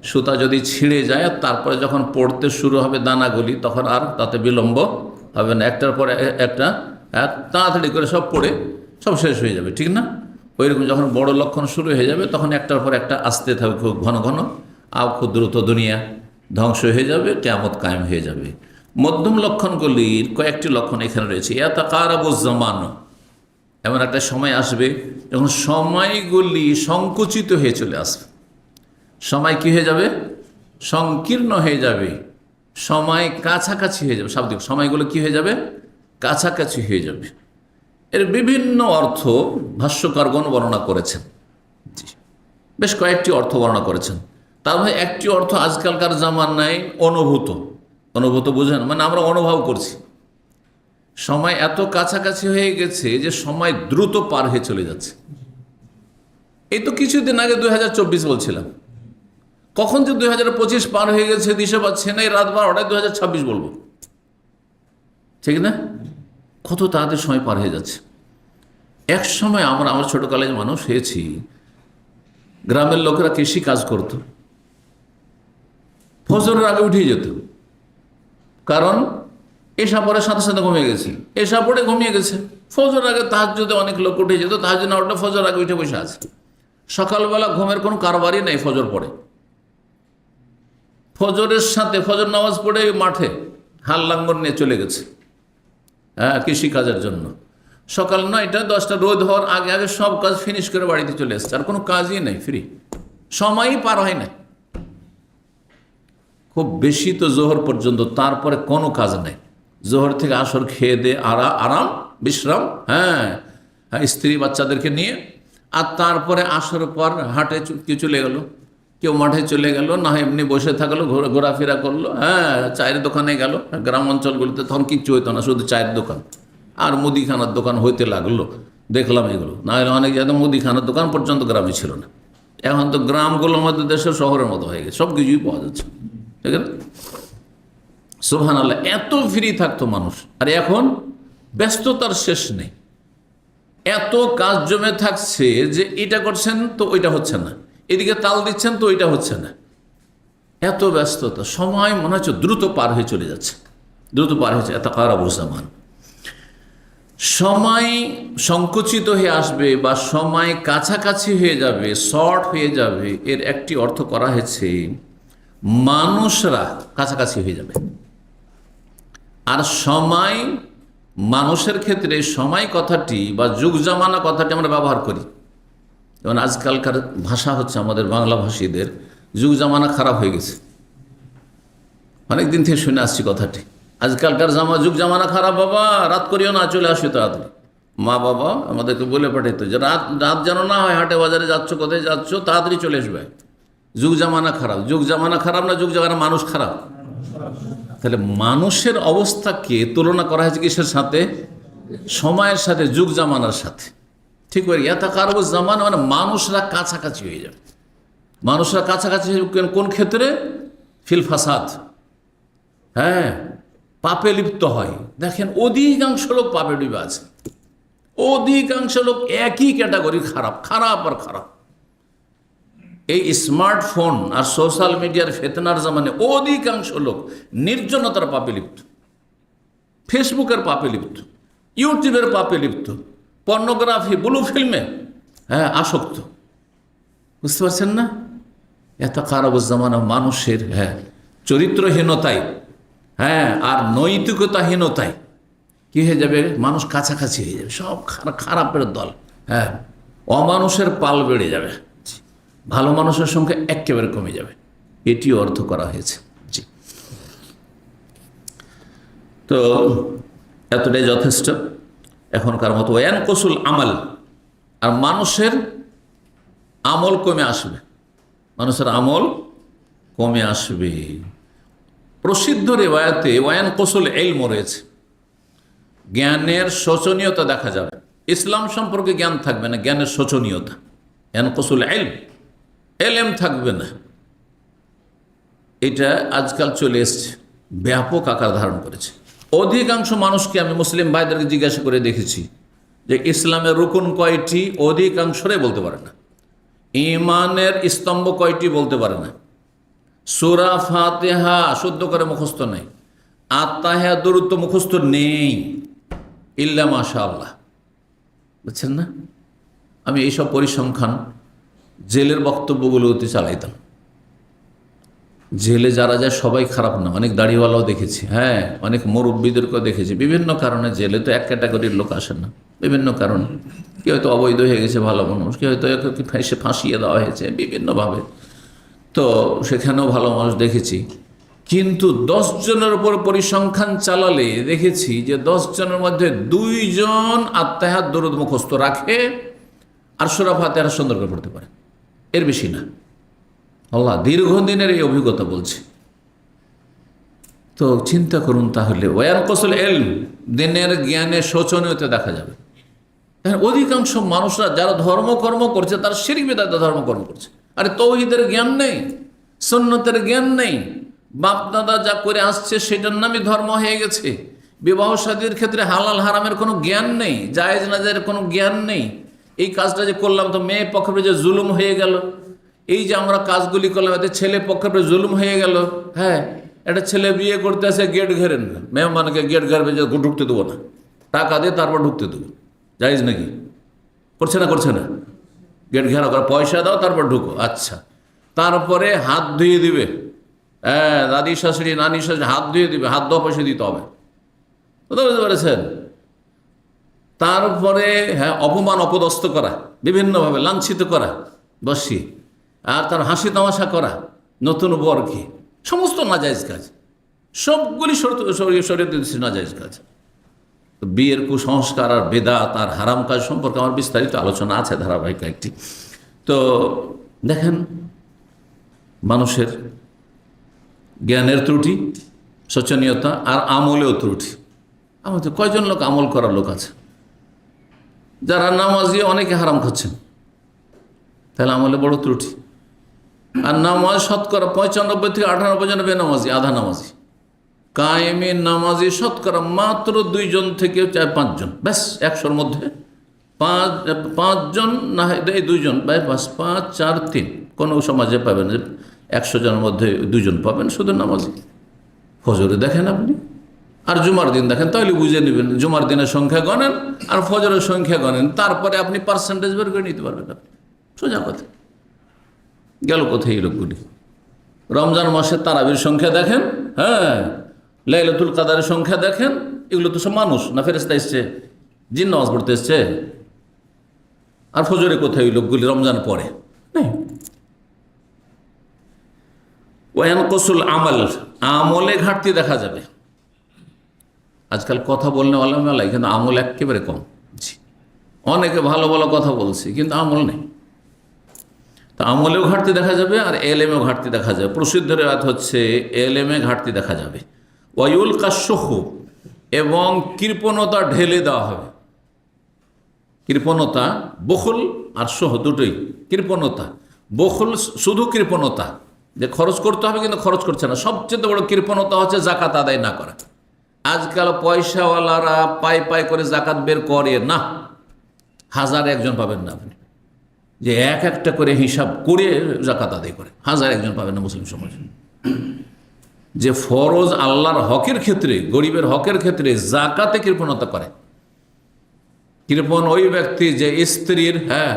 সুতা যদি ছিঁড়ে যায়, তারপরে যখন পড়তে শুরু হবে দানাগুলি, তখন আর তাতে বিলম্ব হবে না, একটার পরে একটা তাড়াতাড়ি করে সব পড়ে সব শেষ হয়ে যাবে, ঠিক না? ওইরকম যখন বড় লক্ষণ শুরু হয়ে যাবে, তখন একটার পর একটা আসতে থাকবে খুব ঘন ঘন, আর খুব দ্রুত দুনিয়া ধ্বংস হয়ে যাবে, কিয়ামত কায়েম হয়ে যাবে। মধ্যম লক্ষণগুলির কয়েকটি লক্ষণ এখানে রয়েছে। ইয়াতাকারাবুজ জামানু, এমন একটা সময় আসবে যখন সময়গুলি সংকুচিত হয়ে চলে আসবে। সময় কি হয়ে যাবে? সংকীর্ণ হয়ে যাবে। সময় কাছাকাছি হয়ে যাবে। শাব্দিক সময়গুলো কি হয়ে যাবে? কাছাকাছি হয়ে যাবে। এর বিভিন্ন অর্থ ভাষ্যকারগণ বর্ণনা করেছেন, বেশ কয়েকটি অর্থ বর্ণনা করেছেন। তার মধ্যে একটি অর্থ আজকালকার জামানায় অনুভূত। অনুভূত বুঝেন, মানে আমরা অনুভব করছি সময় এত কাছাকাছি হয়ে গেছে যে সময় দ্রুত পার হয়ে চলে যাচ্ছে। এই তো কিছুদিন আগে 2024 বলছিলাম, কখন যে 2025 পার হয়ে গেছে দিশে পাচ্ছে না। এই রাত 12টায় 2026 বলবো, ঠিক না? কত তাড়াতাড়ি সময় পার হয়ে যাচ্ছে। এক সময় আমার ছোটকালের মানুষ হয়েছি, গ্রামের লোকেরা কৃষি কাজ করত, ফজরের আগে উঠে যেত, কারণ এসা পরে সাথে সাথে ঘুমিয়ে গেছি, এসা পরে ঘুমিয়ে গেছে। ফজর আগে তাহাজ্জুদে অনেক লোক উঠে যেত, তাহাজ্জুদ না উঠলে ফজর আগে উঠে বসে আছে। সকালবেলা ঘুমের কোনো কারবারই নেই। ফজর পড়ে, ফজরের সাথে ফজর নামাজ পড়ে মাঠে হাল লাঙ্গল নিয়ে চলে গেছে, হ্যাঁ, কৃষিকাজের জন্য। সকাল 9টা 10টা রোদ হওয়ার আগে আগে সব কাজ ফিনিশ করে বাড়িতে চলে এসছে, আর কোনো কাজই নেই, ফ্রি, সময়ই পার হয় না। খুব বেশি তো জোহর পর্যন্ত, তারপরে কোনো কাজ নেই। জোহর থেকে আসর খেয়ে দে আরাম বিশ্রাম, হ্যাঁ, স্ত্রী বাচ্চাদেরকে নিয়ে, আর তারপরে আসর পর হাটে কেউ চলে গেল, কেউ মাঠে চলে গেল, না এমনি বসে থাকলো, ঘোরাফেরা করলো, হ্যাঁ, চায়ের দোকানে গেল। গ্রাম অঞ্চলগুলিতে তখন কিচ্ছু হইতো না, শুধু চায়ের দোকান আর মুদিখানার দোকান হইতে লাগলো, দেখলাম এগুলো। না হলে অনেক জায়গায় মুদিখানার দোকান পর্যন্ত গ্রামে ছিল না। এখন তো গ্রামগুলো আমাদের দেশের শহরের মতো হয়ে গেছে, সব কিছুই পাওয়া যাচ্ছে, ঠিক আছে? সুবহানাল্লাহ, এত ফ্রি থাকতো মানুষ, আর এখন ব্যস্ততার শেষ নেই। এত কাজ জমে থাকছে যে এটা করছেন তো ওইটা হচ্ছে না, এদিকে তাল দিচ্ছেন তো ওইটা হচ্ছে না। এত ব্যস্ততা, সময় মনে হচ্ছে দ্রুত পার হয়ে চলে যাচ্ছে, দ্রুত পার হয়েছে। এত কারাবুজামান, সময় সংকুচিত হয়ে আসবে বা সময় কাছাকাছি হয়ে যাবে, শর্ট হয়ে যাবে। এর একটি অর্থ করা হয়েছে মানুষরা কাছাকাছি হয়ে যাবে। আর সময়, মানুষের ক্ষেত্রে সময় কথাটি বা যুগ জামানা কথাটি আমরা ব্যবহার করি, যেমন আজকালকার ভাষা হচ্ছে আমাদের বাংলা ভাষীদের যুগ জামানা খারাপ হয়ে গেছে। অনেক দিন থেকে শুনে আসছি কথাটি, আজকালকার যুগ জামানা খারাপ, বাবা রাত করিও না, চলে আসো তাড়াতাড়ি। মা বাবা আমাদেরকে বলে পাঠাইতো যে রাত যেন না হয়, হাটে বাজারে যাচ্ছ, কোথায় যাচ্ছ, তাড়াতাড়ি চলে আসবে। যুগ জামানা খারাপ। যুগ জামানা খারাপ না, যুগ জামানা মানুষ খারাপ। তাহলে মানুষের অবস্থাকে তুলনা করা হয়েছে কিসের সাথে? সময়ের সাথে, যুগ জামানার সাথে। ঠিক বলি, ইয়াতাকারাবুজ জামান মানে মানুষরা কাছাকাছি হয়ে যাবে। মানুষরা কাছাকাছি কোন ক্ষেত্রে? ফিল ফাসাদ, হ্যাঁ, পাপে লিপ্ত হয়। দেখেন অধিকাংশ লোক পাপে ডুবে আছে, অধিকাংশ লোক একই ক্যাটাগরি, খারাপ, খারাপ আর খারাপ। এই স্মার্টফোন আর সোশ্যাল মিডিয়ার ফেতনার জামানে অধিকাংশ লোক নির্জনতার পাপে লিপ্ত, ফেসবুকের পাপে লিপ্ত, ইউটিউবের পাপে লিপ্ত, পর্নোগ্রাফি, ব্লু ফিল্মে, হ্যাঁ, আসক্ত। বুঝতে পারছেন না? এত খারাপ জামানা মানুষের, হ্যাঁ, চরিত্রহীনতায়, হ্যাঁ, আর নৈতিকতাহীনতায় কি হয়ে যাবে? মানুষ কাছাকাছি হয়ে যাবে, সব খারাপের দল, হ্যাঁ, অমানুষের পাল বেড়ে যাবে, ভালো মানুষের সংখ্যা একেবারে কমে যাবে। এটিও অর্থ করা হয়েছে। জি, তো এতটাই যথেষ্ট এখনকার মতো। ওয়ান কসুল আমাল, আর মানুষের আমল কমে আসবে, মানুষের আমল কমে আসবে। প্রসিদ্ধ রেওয়ায়াতে ওয়ান কসুল ইলম রয়েছে, জ্ঞানের শোচনীয়তা দেখা যাবে। ইসলাম সম্পর্কে জ্ঞান থাকবে না, জ্ঞানের শোচনীয়তা। ওয়ান কসুল ইলম, এলেম থাকবে না। এটা আজকাল চলে এসছে, ব্যাপক আকার ধারণ করেছে। অধিকাংশ মানুষকে আমি মুসলিম ভাইদেরকে জিজ্ঞাসা করে দেখেছি যে ইসলামের রুকুন কয়টি, অধিকাংশরাই বলতে পারে না। ইমানের স্তম্ভ কয়টি বলতে পারে না। সূরা ফাতিহা শুদ্ধ করে মুখস্থ নেই, আত্তাহিয়া দরুদ তো মুখস্থ নেই, ইল্লা মাশাআল্লাহ। বুঝছেন না? আমি এইসব পরিসংখ্যান জেলের বক্তব্যগুলোতে চালাইতাম। জেলে যারা যায় সবাই খারাপ না, অনেক দাড়িওয়ালাও দেখেছি, হ্যাঁ, অনেক মুরব্বীদেরকেও দেখেছি। বিভিন্ন কারণে জেলে তো এক ক্যাটাগরির লোক আসেন না, বিভিন্ন কারণে। কেউ হয়তো অবৈধ হয়ে গেছে ভালো মানুষ, কেউ হয়তো ফাঁসিয়ে দেওয়া হয়েছে বিভিন্নভাবে, তো সেখানেও ভালো মানুষ দেখেছি। কিন্তু 10 জনের উপর পরিসংখ্যান চালালে দেখেছি যে 10 জনের মধ্যে 2 জন আত্মাহাত দরুদ মুখস্থ রাখে আর সূরা ফাতিহা সুন্দর করে পড়তে পারে, এর বেশি না। আল্লাহ দীর্ঘদিনের এই অভিজ্ঞতা বলছে। তো চিন্তা করুন তাহলে, ওয়ায়ানকুসুল ইলম, দিনের জ্ঞানে শোচনীয়তা দেখা যাবে। অধিকাংশ মানুষরা যারা ধর্মকর্ম করছে তারা শিরক বিদআত ধর্মকর্ম করছে। আরে তৌহিদের জ্ঞান নেই, সুন্নতের জ্ঞান নেই, বাপদাদা যা করে আসছে সেটার নামই ধর্ম হয়ে গেছে। বিবাহ শাদীর ক্ষেত্রে হালাল হারামের কোনো জ্ঞান নেই, জায়েজ না জায়েজের কোনো জ্ঞান নেই। এই কাজটা যে করলাম তো মেয়ে পক্ষে যে জুলুম হয়ে গেল, এই যে আমরা কাজগুলি করলাম এতে ছেলে পক্ষে জুলুম হয়ে গেল। হ্যাঁ, একটা ছেলে বিয়ে করতে আসে গেট ঘেরেন না, মেহমানকে গেট ঘেরবে যে ঢুকতে দেবো না, টাকা দিয়ে তারপর ঢুকতে দেবো, জায়েজ নাকি? করছে না? করছে না? গেট ঘেরা করে পয়সা দাও তারপর ঢুকো। আচ্ছা, তারপরে হাত ধুয়ে দিবে, হ্যাঁ, দাদি শাশুড়ি নানি শাশুড়ি হাত ধুয়ে দিবে, হাত ধোয়া পয়সা দিতে হবে, বুঝতে পেরেছেন? তারপরে হ্যাঁ, অপমান অপদস্থ করা, বিভিন্নভাবে লাঞ্ছিত করা, বসিয়ে আর তার হাসি তামাশা করা নতুন বরকে, সমস্ত নাজায়েজ কাজ, সবগুলি শরীয়তে নাজায়েজ কাজ। বিয়ের কুসংস্কার আর বেদাত আর হারাম কাজ সম্পর্কে আমার বিস্তারিত আলোচনা আছে, ধারাবাহিক একটি। তো দেখেন, মানুষের জ্ঞানের ত্রুটি, শোচনীয়তা আর আমলেও ত্রুটি। আমাদের কয়জন লোক আমল করার লোক আছে? যারা নামাজি অনেকে হারাম খাচ্ছেন, তাহলে আমলে বড় ত্রুটি। আর নামাজ শতকরা 95 থেকে 98 জন বেনামাজি, আধা নামাজি। কায়েমে নামাজি শতকরা মাত্র 2 জন থেকে 4-5 জন, ব্যাস 100-র মধ্যে 5 জন, না এই 2 জন, 5, 4, 3 কোনো সমাজে পাবেন 100 জনের মধ্যে 2 জন পাবেন শুধু নামাজি। ফজরে দেখেন আপনি আর জুমার দিন দেখেন, তাহলে বুঝে নেবেন। জুমার দিনের সংখ্যা গণেন আর ফজরের সংখ্যা গণেন, তারপরে আপনি পার্সেন্টেজ বের করে নিতে পারবেন। আপনি সোজা কথা। গেল কোথায় এই লোকগুলি? রমজান মাসে তারাবির সংখ্যা দেখেন, হ্যাঁ, লাইলাতুল কাদারের সংখ্যা দেখেন, এগুলো তো সব মানুষ না ফেরেশতা এসছে, জিন নামাজ পড়তে এসছে। আর ফজরে কোথায় ওই লোকগুলি রমজান পড়ে? নেই। ওয়ায়ানকুসুল আমাল, আমলে ঘাটতি দেখা যাবে। আজকাল কথা বললে আলামেলাই, কিন্তু আমল একেবারে কম। অনেকে ভালো ভালো কথা বলছে কিন্তু আমল নেই। তো আমলেও ঘাটতি দেখা যাবে আর এলেমেও ঘাটতি দেখা যাবে। প্রসিদ্ধ রেওয়ায়াত হচ্ছে এলেমে ঘাটতি দেখা যাবে। ওয়ায়ুল কাশুহু, এবং কৃপণতা ঢেলে দেওয়া হবে। কৃপণতা, বখুল আর সহ দুটোই। কৃপণতা, বখুল শুধু কৃপণতা, যে খরচ করতে হবে কিন্তু খরচ করছে না। সবচেয়ে বড় কৃপণতা হচ্ছে জাকাত আদায় না করা। আজকাল পয়সাওয়ালারা পাই করে জাকাত বের করে না, 1000 একজন পাবেন না আপনি যে একটা করে হিসাব করে জাকাত আদায় করে। 1000 একজন পাবেন না মুসলিম সমাজে। যে ফরজ আল্লাহর হকের ক্ষেত্রে, গরিবের হকের ক্ষেত্রে জাকাতে কৃপণতা করে। কৃপণ ওই ব্যক্তি যে স্ত্রীর, হ্যাঁ,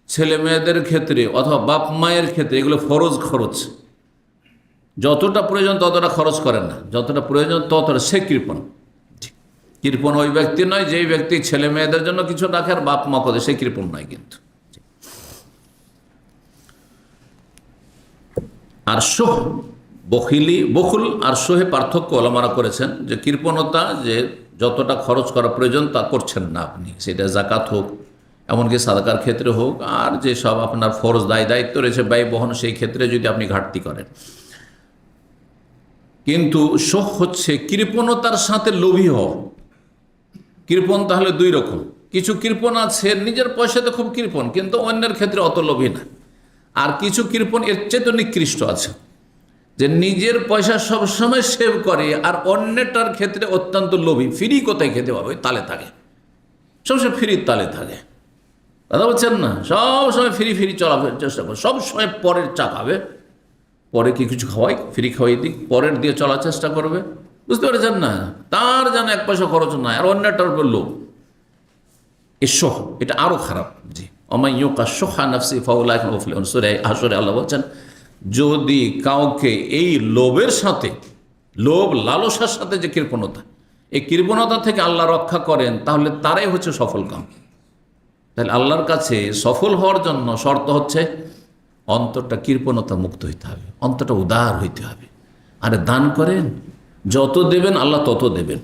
ছেলে মেয়েদের ক্ষেত্রে অথবা বাপ মায়ের ক্ষেত্রে এগুলো ফরজ খরচ, যতটা প্রয়োজন ততটা খরচ করেন না, যতটা প্রয়োজন ততটা, সে কৃপণ। কৃপণ ওই ব্যক্তি নয় যেই ব্যক্তি ছেলে মেয়েদের জন্য কিছু রাখে আর বাপ মা করে, সে কৃপণ নয়। কিন্তু আর সোহ, বখুল আর সোহে পার্থক্য ওলামারা করেছেন যে কৃপণতা, যে যতটা খরচ করা প্রয়োজন তা করছেন না আপনি, সেটা জাকাত হোক, এমনকি সাদাকার ক্ষেত্রে হোক, আর যে সব আপনার ফরজ দায়িত্ব রয়েছে ব্যয় বহন, সেই ক্ষেত্রে যদি আপনি ঘাটতি করেন। কিন্তু সোহ হচ্ছে কৃপণতার সাথে লোভী হওয়া। কৃপণ তাহলে 2 রকম। কিছু কৃপণ আছে নিজের পয়সাতে খুব কৃপণ, কিন্তু অন্যের ক্ষেত্রে অত লোভী না। আর কিছু কৃপণ এর চেয়ে নিকৃষ্ট আছে, যে নিজের পয়সা সবসময় সেভ করে আর অন্যটার ক্ষেত্রে অত্যন্ত লোভী। ফ্রি কোথায় খেতে পাবে, তালে থাকে, সবসময় ফ্রির তালে থাকে। কথা বলছেন না? সবসময় ফ্রি চলাফেরার চেষ্টা করে, সবসময় পরের চা খাবে, পরে কি কিছু খাওয়াই, ফ্রি খাওয়াই দিক, পরের দিয়ে চলার চেষ্টা করবে। বুঝতে পেরেছেন না? তার যেন 1 পয়সা খরচ নয়, আর অন্যটার উপর লোভ। এসহ এটা আরো খারাপ। জি, অমাইয়ুকা সোহা নাফসি ফাউলাইকা হুমুল মুফলিহুন। সূরা হাশরে আল্লাহ বলছেন, যদি কাউকে এই লোভের সাথে, লোভ লালসার সাথে যে কৃপণতা, এই কৃপণতা থেকে আল্লাহ রক্ষা করেন, তাহলে তারাই হচ্ছে সফল কাম। তাহলে আল্লাহর কাছে সফল হওয়ার জন্য শর্ত হচ্ছে অন্তরটা কৃপণতা মুক্ত হইতে হবে, অন্তরটা উদার হইতে হবে। আরে দান করেন, যত দেবেন আল্লাহ তত দেবেন।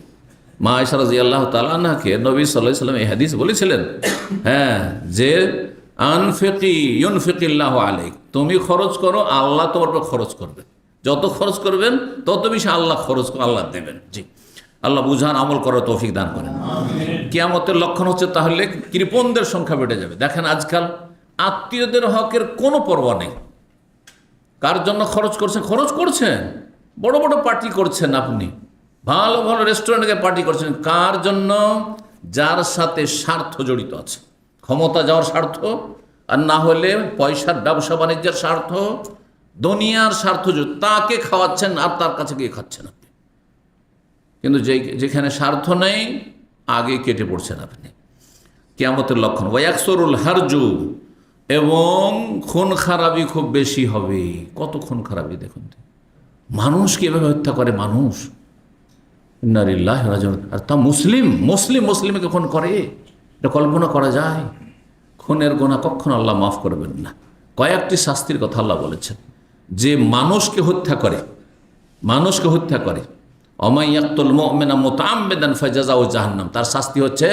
মা আয়েশা রাদিয়াল্লাহু তাআলা আনহাকে নবী সাল্লাল্লাহু আলাইহি ওয়াসাল্লাম এই হাদিস বলেছিলেন, হ্যাঁ, যে আনফিকি ইউনফিকিল্লাহু আলাইক, তুমি খরচ করো, আল্লাহ তোমার উপর খরচ করবে। যত খরচ করবেন তত বেশি আল্লাহ আল্লাহ দেবেন। জি, আল্লাহ বুঝান, আমল করার তৌফিক দান করেন। কিয়ামতের লক্ষণ হচ্ছে তাহলে কৃপণদের সংখ্যা বেড়ে যাবে। দেখেন আজকাল আত্মীয়দের হকের কোনো পরোয়া নেই। কার জন্য খরচ করছেন, বড় বড় পার্টি করছেন, আপনি ভালো ভালো রেস্টুরেন্টে পার্টি করছেন, কার জন্য? যার সাথে স্বার্থ জড়িত আছে, ক্ষমতা যাওয়ার স্বার্থ, আর না হলে পয়সার ব্যবসা বাণিজ্যের স্বার্থ, দুনিয়ার স্বার্থ, তাকে খাওয়াচ্ছেন আর তার কাছে গিয়ে খাচ্ছেন আপনি। কিন্তু যেখানে স্বার্থ নেই আগে কেটে পড়ছেন আপনি। কিয়ামতের লক্ষণ ওয়াকসরুল হারজু, এবং খুন খারাপি খুব বেশি হবে। কত খুন খারাপি দেখুন, মানুষ কীভাবে হত্যা করে মানুষ, ইন্নালিল্লাহি ওয়া ইন্না ইলাইহি রাজিউন। আর তা মুসলিমকে খুন করে, এটা কল্পনা করা যায়? খুনের গোনা কখনো আল্লাহ মাফ করবেন না। কয়েকটি শাস্তির কথা আল্লাহ বলেছেন। যে মানুষকে হত্যা করে ওমাই ইয়াকতুল মুমিনা মুতাআম্মিদান ফাজাযাউ জাহান্নাম, তার শাস্তি হচ্ছে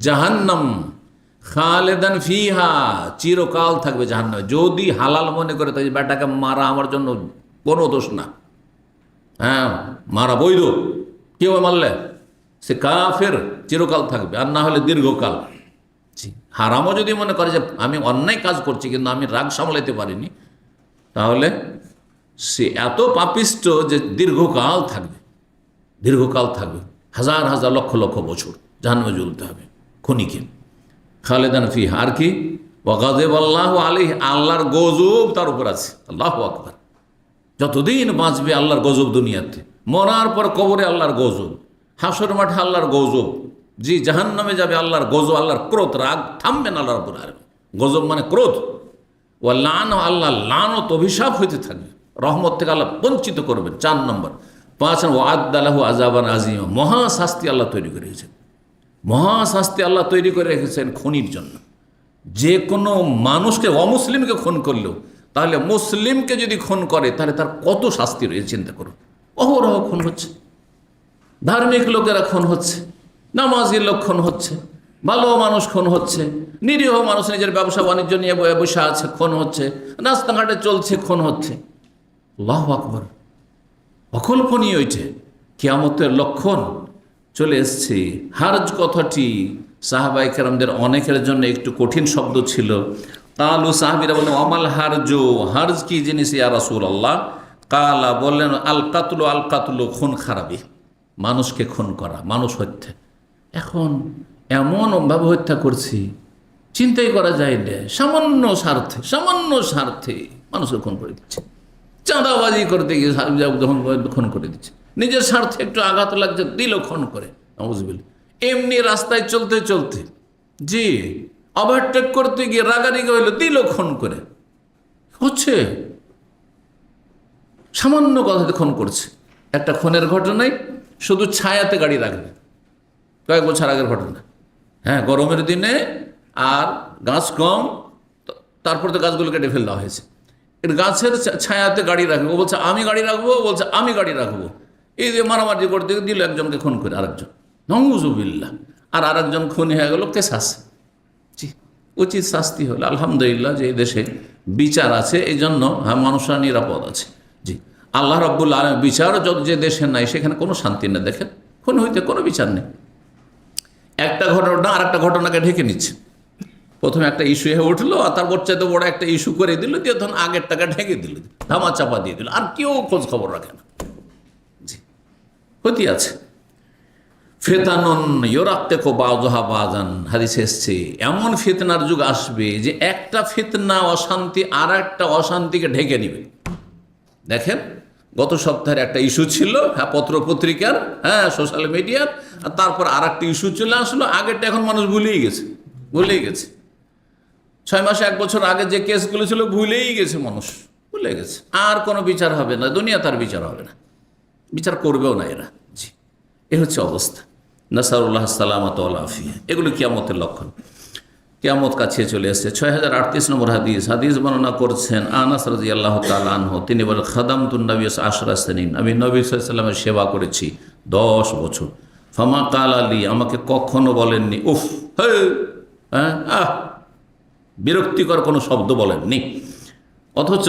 জাহান্নাম, খালেদান ফিহা, চিরকাল থাকবে জাহান্নামে। যদি হালাল মনে করে তাই বেটাকে মারা আমার জন্য কোনো দোষ না, হ্যাঁ, মারা বৈধ, কেউ মারলে সে কাফের, চিরকাল থাকবে, আর না হলে দীর্ঘকাল। হারামও যদি মনে করে যে আমি অন্যায় কাজ করছি কিন্তু আমি রাগ সামলাইতে পারিনি, তাহলে সে এত পাপিষ্ট যে দীর্ঘকাল থাকবে, হাজার হাজার লক্ষ লক্ষ বছর জাহান্নামে জ্বলতে হবে খুনিকে। খালেদান ফিহা, আর কি? ওয়াগাযিব আল্লাহু আলাইহি, আল্লাহর গজব তার উপর আছে। আল্লাহু আকবার। যতদিন বাঁচবে আল্লাহর গজব দুনিয়াতে, মরার পর কবরে আল্লাহর গজব, হাসর মাঠে আল্লাহর গজব, জি জাহান্নামে যাবে আল্লাহর গজব, আল্লাহর ক্রোধ, রাগ থামবে না আল্লাহর উপর। গজব মানে ক্রোধ। ও লান, আল্লাহ লানত, অভিশাপ হইতে থাকবে, রহমত থেকে আল্লাহ বঞ্চিত করবেন। 4 নম্বর। 5 ও আদালাহু আযাবান আযীমা, মহাশাস্তি আল্লাহ তৈরি করে রেখেছেন, মহাশাস্তি আল্লাহ তৈরি করে রেখেছেন খুনির জন্য। যে কোনো মানুষকে, অমুসলিমকে খুন করলেও, তাহলে মুসলিমকে যদি খুন করে তাহলে তার কত শাস্তি রয়েছে চিন্তা করুন। অহরহ খুন হচ্ছে, ধার্মিক লোকেরা খুন হচ্ছে, নামাজি লোক খুন হচ্ছে, ভালো মানুষ খুন হচ্ছে, নিরীহ মানুষ নিজের ব্যবসা বাণিজ্য নিয়ে বসে আছে খুন হচ্ছে, রাস্তাঘাটে চলছে খুন হচ্ছে। আল্লাহু আকবার, অকল্পনীয় হইছে। কিয়ামতের লক্ষণ চলে এসছে। হার্জ কথাটি সাহাবায়ে কেরামদের অনেকের জন্য একটু কঠিন শব্দ ছিল। কালু, সাহাবীরা বললেন, আমাল হারজু, হার্জ কি জিনিস ইয়া রাসূলুল্লাহ? কালা, বললেন, আল কাতলু, খুন খারাপি, মানুষকে খুন করা, মানুষ হত্যা। এখন এমনভাবে হত্যা করছি চিন্তাই করা যায় না, সামান্য স্বার্থে মানুষকে খুন করে দিচ্ছে, চাঁদাবাজি করতে গিয়ে যখন খুন করে দিচ্ছে, নিজের স্বার্থে একটু আঘাত লাগছে দিল খুন করে, নাউযুবিল্লাহ। এমনি রাস্তায় চলতে জি ওভারটেক করতে গিয়ে রাগারাগি হইলো, দিল খুন করে। হচ্ছে সামান্য কথাতে খুন করছে। একটা খুনের ঘটনায় শুধু ছায়াতে গাড়ি রাখবে, কয়েক বছর আগের ঘটনা। হ্যাঁ, গরমের দিনে আর গাছ কম, তারপর তো গাছগুলো কেটে ফেলা হয়েছে। এর গাছের ছায়াতে গাড়ি রাখবে, ও বলছে আমি গাড়ি রাখবো, বলছে আমি গাড়ি রাখবো। এই যে মারামারি করতে দিল একজনকে খুন করে আরেকজন, নাউযুবিল্লাহ। আর আরেকজন খুন হয়ে গেল, কেসাস। জি, উচিত শাস্তি হলো। আলহামদুলিল্লাহ যে এই দেশে বিচার আছে, এই জন্য হ্যাঁ মানুষরা নিরাপদ আছে। জি, আল্লাহ রাব্বুল আলামিন বিচার যে দেশে নাই সেখানে কোনো শান্তি নেই। দেখেন, খুন হইতে কোনো বিচার নেই। একটা ঘটনা আর একটা ঘটনাকে ঢেকে নিচ্ছে। প্রথমে একটা ইস্যু হয়ে উঠলো, আর তারপর চাইতে বড় একটা ইস্যু করে দিল, দিয়ে তখন আগের টাকা ঢেকে দিল, ধামা চাপা দিয়ে দিল, আর কেউ খোঁজ খবর রাখে না। জি, ক্ষতি আছে। ফেতানুন ইউরাক্কিকু বাযুহা বাযান, হাদিসে এসছে এমন ফিতনার যুগ আসবে যে একটা ফিতনা, অশান্তি আর একটা অশান্তিকে ঢেকে নিবে। দেখেন, গত সপ্তাহের একটা ইস্যু ছিল, হ্যাঁ, পত্রপত্রিকার, হ্যাঁ, সোশ্যাল মিডিয়ার, আর তারপর আর একটা ইস্যু চলে আসলো। আগেরটা এখন মানুষ ভুলেই গেছে। 6 মাস 1 বছর আগে যে কেসগুলো ছিল ভুলেই গেছে মানুষ, ভুলে গেছে। আর কোনো বিচার হবে না, দুনিয়া তার বিচার হবে না, বিচার করবেও না এরা। জি, এ হচ্ছে অবস্থা। নাসারুল্লাহ সালামত আফিয়া, এগুলো কিয়ামতের লক্ষণ। কিয়ামত কাছে চলে এসেছে। 6038 নম্বর হাদিস। হাদিস বর্ণনা করছেন আনাস রাদিয়াল্লাহু তাআলা আনহু, তিনি বলেন খাদামতুন নবী 10 সিনিন, আমি নবী সাল্লাল্লাহু আলাইহি ওয়াসাল্লামের সেবা করেছি 10 বছর। ফামা কাল আলী, আমাকে কখনো বলেননি উফ, হে, বিরক্তিকর কোনো শব্দ বলেননি। অথচ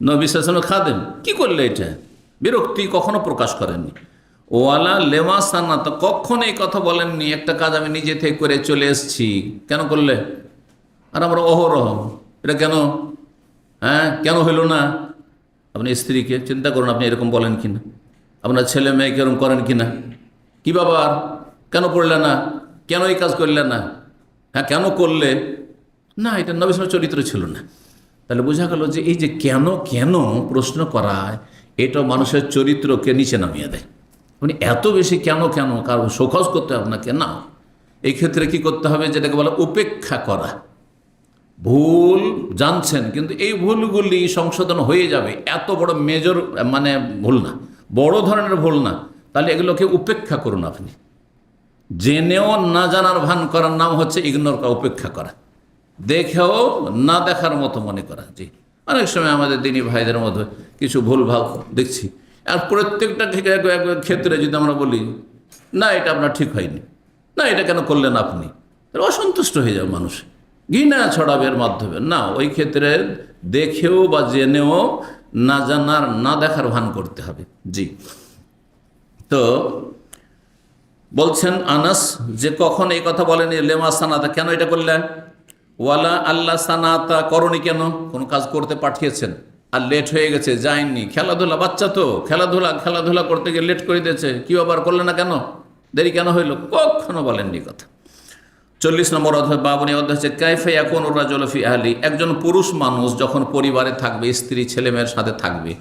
নবী সাল্লাল্লাহু আলাইহি ওয়াসাল্লাম খাদেম, কি করলে এটা, বিরক্তি কখনো প্রকাশ করেননি। ওয়ালা লেমা সান্নাত, কখনো এই কথা বলেননি একটা কাজ আমি নিজে থেকে করে চলে এসেছি, কেন করলে, আর আমরা অহরহ এটা কেন, কেন হইল না। আপনি স্ত্রীকে চিন্তা করুন, আপনি এরকম বলেন কিনা, আপনার ছেলে মেয়েকে এরকম করেন কিনা, কি বাবার কেন পড়লে না, কেন এই কাজ করলে না, কেন করলে না, এটা নবী সাল্লাল্লাহু আলাইহি ওয়াসাল্লামের চরিত্র ছিল না। তাহলে বোঝা গেল যে এই যে কেন কেন প্রশ্ন করায়, এটা মানুষের চরিত্রকে নিচে নামিয়ে দেয়। আপনি এত বেশি কেন কেন কারণ শোকজ করতে আপনাকে না, এই ক্ষেত্রে কি করতে হবে, যেটাকে বলা উপেক্ষা করা। ভুল জানছেন কিন্তু এই ভুলগুলি সংশোধন হয়ে যাবে, এত বড় মেজর মানে ভুল না, বড় ধরনের ভুল না, তাহলে এগুলোকে উপেক্ষা করুন। আপনি জেনেও না জানার ভান করার নাম হচ্ছে ইগনোর করা, উপেক্ষা করা, দেখেও না দেখার মতো মনে করা। জি, অনেক সময় আমাদের দিনী ভাইদের মধ্যে কিছু ভুল ভাব দেখছি, আর প্রত্যেকটা ক্ষেত্রে যদি আমরা বলি না এটা আপনার ঠিক হয়নি, না এটা কেন করলেন আপনি, অসন্তুষ্ট হয়ে যাবে মানুষ, ঘৃণা ছড়াবে এর মাধ্যমে। না, ওই ক্ষেত্রে দেখেও বা জেনেও না জানার না দেখার ভান করতে হবে। জি, তো বলছেন আনাস যে কখন এই কথা বলেনি লেমা সানাতা, কেন এটা করলেন, ওয়ালা আল্লাহ সানাতা, করনি কেন, কোনো কাজ করতে পাঠিয়েছেন আর লেট হয়ে গেছে যায়নি, খেলাধুলা, বাচ্চা তো খেলাধুলা করতে গিয়ে লেট করে দিয়েছে, কি আবার করলে না কেন, দেরি কেন হইল, কখনো বলেননি কথা। 40 নম্বর অধ্যায়, বাবনী অধ্যায় হচ্ছে কাইফা ইয়াকুনু রাজুলু ফি আহলি, একজন পুরুষ মানুষ যখন পরিবারে থাকবে, স্ত্রী ছেলে মেয়ের সাথে থাকবে,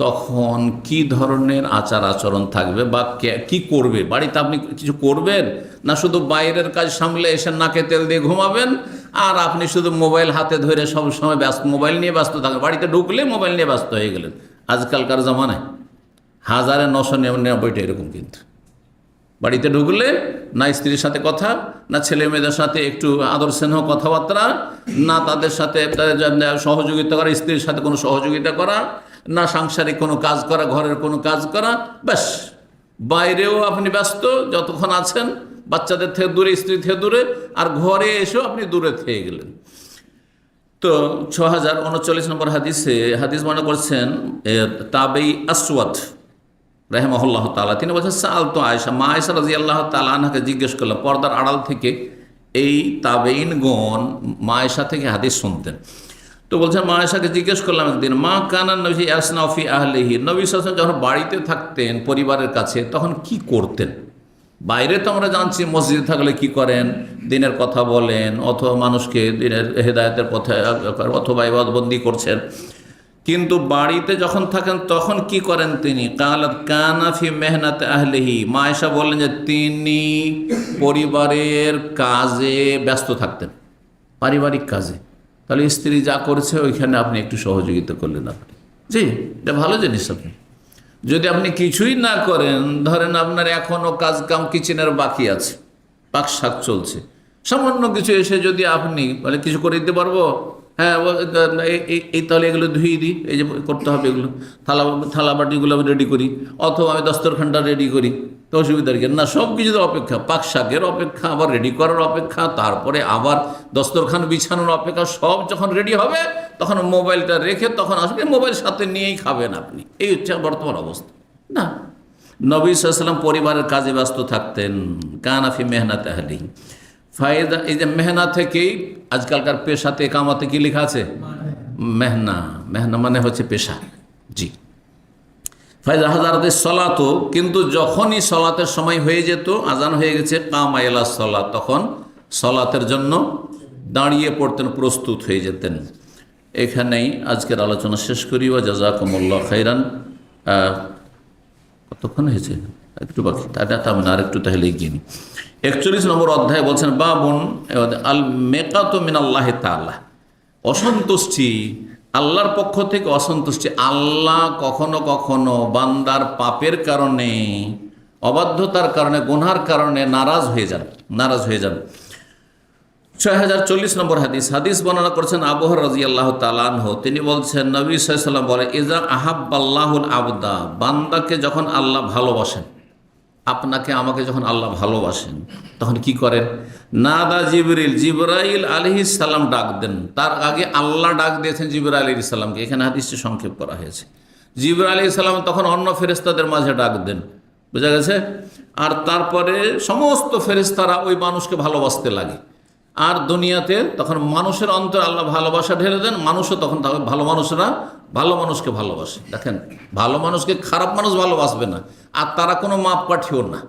তখন কি ধরনের আচার আচরণ থাকবে বা কি করবে। বাড়িতে আপনি কিছু করবেন না, শুধু বাইরের কাজ সামলে এসে নাকে তেল দিয়ে ঘুমাবেন, আর আপনি শুধু মোবাইল হাতে ধরে সব সময় ব্যস্ত, মোবাইল নিয়ে ব্যস্ত থাকবেন, বাড়িতে ঢুকলে মোবাইল নিয়ে ব্যস্ত হয়ে গেলেন। আজকালকার জামানায় 1999টা এরকম, কিন্তু বাড়িতে ঢুকলে না স্ত্রীর সাথে কথা, না ছেলে মেয়েদের সাথে একটু আদর স্নেহ কথাবার্তা, না তাদের সাথে সহযোগিতা করা, স্ত্রীর সাথে কোনো সহযোগিতা করা, না সাংসারিক কোনো কাজ করা, ঘরের কোনো কাজ করা, ব্যাস। বাইরেও আপনি ব্যস্ত যতক্ষণ আছেন, বাচ্চাদের থেকে দূরে, স্ত্রী থেকে দূরে, আর ঘরে এসেও আপনি দূরে থেকে গেলেন। তো 6039 নম্বর হাদিস মনে করছেন তাবেই আসওয়াদ রাহিমাহুল্লাহ তাআলা, তিনি বলছেন সাল তো আয়েশা, মা আয়েশা রাদিয়াল্লাহু তাআলা আনহাকে জিজ্ঞেস করলাম, পর্দার আড়াল থেকে এই তাবেইনগণ মা আয়েশা থেকে হাদিস শুনতেন। তো বলছেন মা আয়েশাকে জিজ্ঞেস করলাম একদিন, মা কানা নবী ইয়াসনাউ ফি আহলিহি, নবী সাল্লাল্লাহু আলাইহি ওয়াসাল্লাম যখন বাড়িতে থাকতেন পরিবারের কাছে, তখন কি করতেন। বাইরে তো আমরা জানছি মসজিদে থাকলে কি করেন, দিনের কথা বলেন, অথবা মানুষকে দিনের হেদায়েতের পথে অথবা ইবাদতবন্দি করছেন, কিন্তু বাড়িতে যখন থাকেন তখন কি করেন তিনি। কালাত কানা ফি মেহনাতে আহলিহি, মা আয়েশা বললেন যে তিনি পরিবারের কাজে ব্যস্ত থাকতেন, পারিবারিক কাজে। তাহলে স্ত্রী যা করেছে ওইখানে আপনি একটু সহযোগিতা করলেন আপনি, জি, এটা ভালো জিনিস। আপনি যদি আপনি কিছুই না করেন, ধরেন আপনার এখনও কাজ কাম কিচেনের বাকি আছে, পাক শাক চলছে, সামান্য কিছু এসে যদি আপনি বলে কিছু করে দিতে পারবো, হ্যাঁ এই তাহলে এগুলো ধুয়ে দিই, এই যে করতে হবে এগুলো, থালা বাটিগুলো আমি রেডি করি, অথবা আমি দস্তরখানটা রেডি করি, তো অসুবিধার কি না। সব কিছুতে অপেক্ষা, পাক শাকের অপেক্ষা, আবার রেডি করার অপেক্ষা, তারপরে আবার দস্তরখান বিছানোর অপেক্ষা, সব যখন রেডি হবে তখন মোবাইলটা রেখে তখন আসবে, মোবাইল সাথে নিয়েই খাবেন আপনি। এই হচ্ছে বর্তমান অবস্থা। না, নবী সাল্লাল্লাহু আলাইহি ওয়াসাল্লাম পরিবারের কাজে ব্যস্ত থাকতেন। কানা ফি মেহনাতে আহলিহি, ফায়দা, এই যে মেহনা থেকেই আজকালকার পেশাতে কামাতে কি লেখা আছে, মেহনা, মেহনা মানে হচ্ছে পেশা। জি, ফায়দা হাজারাতে সলাতো, কিন্তু যখনই সলাতের সময় হয়ে যেত, আজান হয়ে গেছে, কামা ইলা সলাত, তখন সলাতের জন্য দাঁড়িয়ে পড়তেন, প্রস্তুত হয়ে যেতেন। এখানেই আজকের আলোচনা শেষ করি। ওয়া জাযাকুমুল্লাহু খাইরান। কতক্ষণ হয়েছে, একটু বাকি, আর একটু তাহলে এগিয়ে নিই। 41 নম্বর অধ্যায় বলছেন বাবুন আল মেকাতু মিনাল্লাহি তাআলা, অসন্তুষ্টি আল্লাহর পক্ষ থেকে, অসন্তুষ্টি। আল্লাহ কখনো কখনো বান্দার পাপের কারণে অবাধ্যতার কারণে, গুনহার কারণে নারাজ হয়ে যান। 6040 নম্বর হাদিস বর্ণনা করছেন আবু হুরায়রা রাদিয়াল্লাহু তাআলা আনহু। তিনি বলছেন, নবী সাল্লাল্লাহু আলাইহি ওয়াসাল্লাম বলে, ইজা আহাব্বাল্লাহুল আবদা, বান্দাকে যখন আল্লাহ ভালোবাসেন, আপনাকে আমাকে যখন আল্লাহ ভালোবাসেন, তখন কি করেন? নাদা জিবরাইল আলাইহিস সালাম ডাক দেন। তার আগে আল্লাহ ডাক দিয়েছেন জিবরাইল আলাইহিস সালামকে, এখানে হাদিসটি সংক্ষেপ করা হয়েছে। জিবরাইল আলাইহিস সালাম তখন অন্য ফেরেশতাদের মাঝে ডাক দেন, বোঝা গেছে? আর তারপরে সমস্ত ফেরেশতারা ওই মানুষকে ভালোবাসতে লাগে। আর দুনিয়াতে তখন মানুষের অন্তরে আল্লাহ ভালোবাসা ঢেলে দেন, মানুষও তখন ভালো মানুষরা ভালো মানুষকে ভালোবাসে। দেখেন, ভালো মানুষকে খারাপ মানুষ ভালোবাসবে না, আর তারা কোনো মাপকাঠিও না।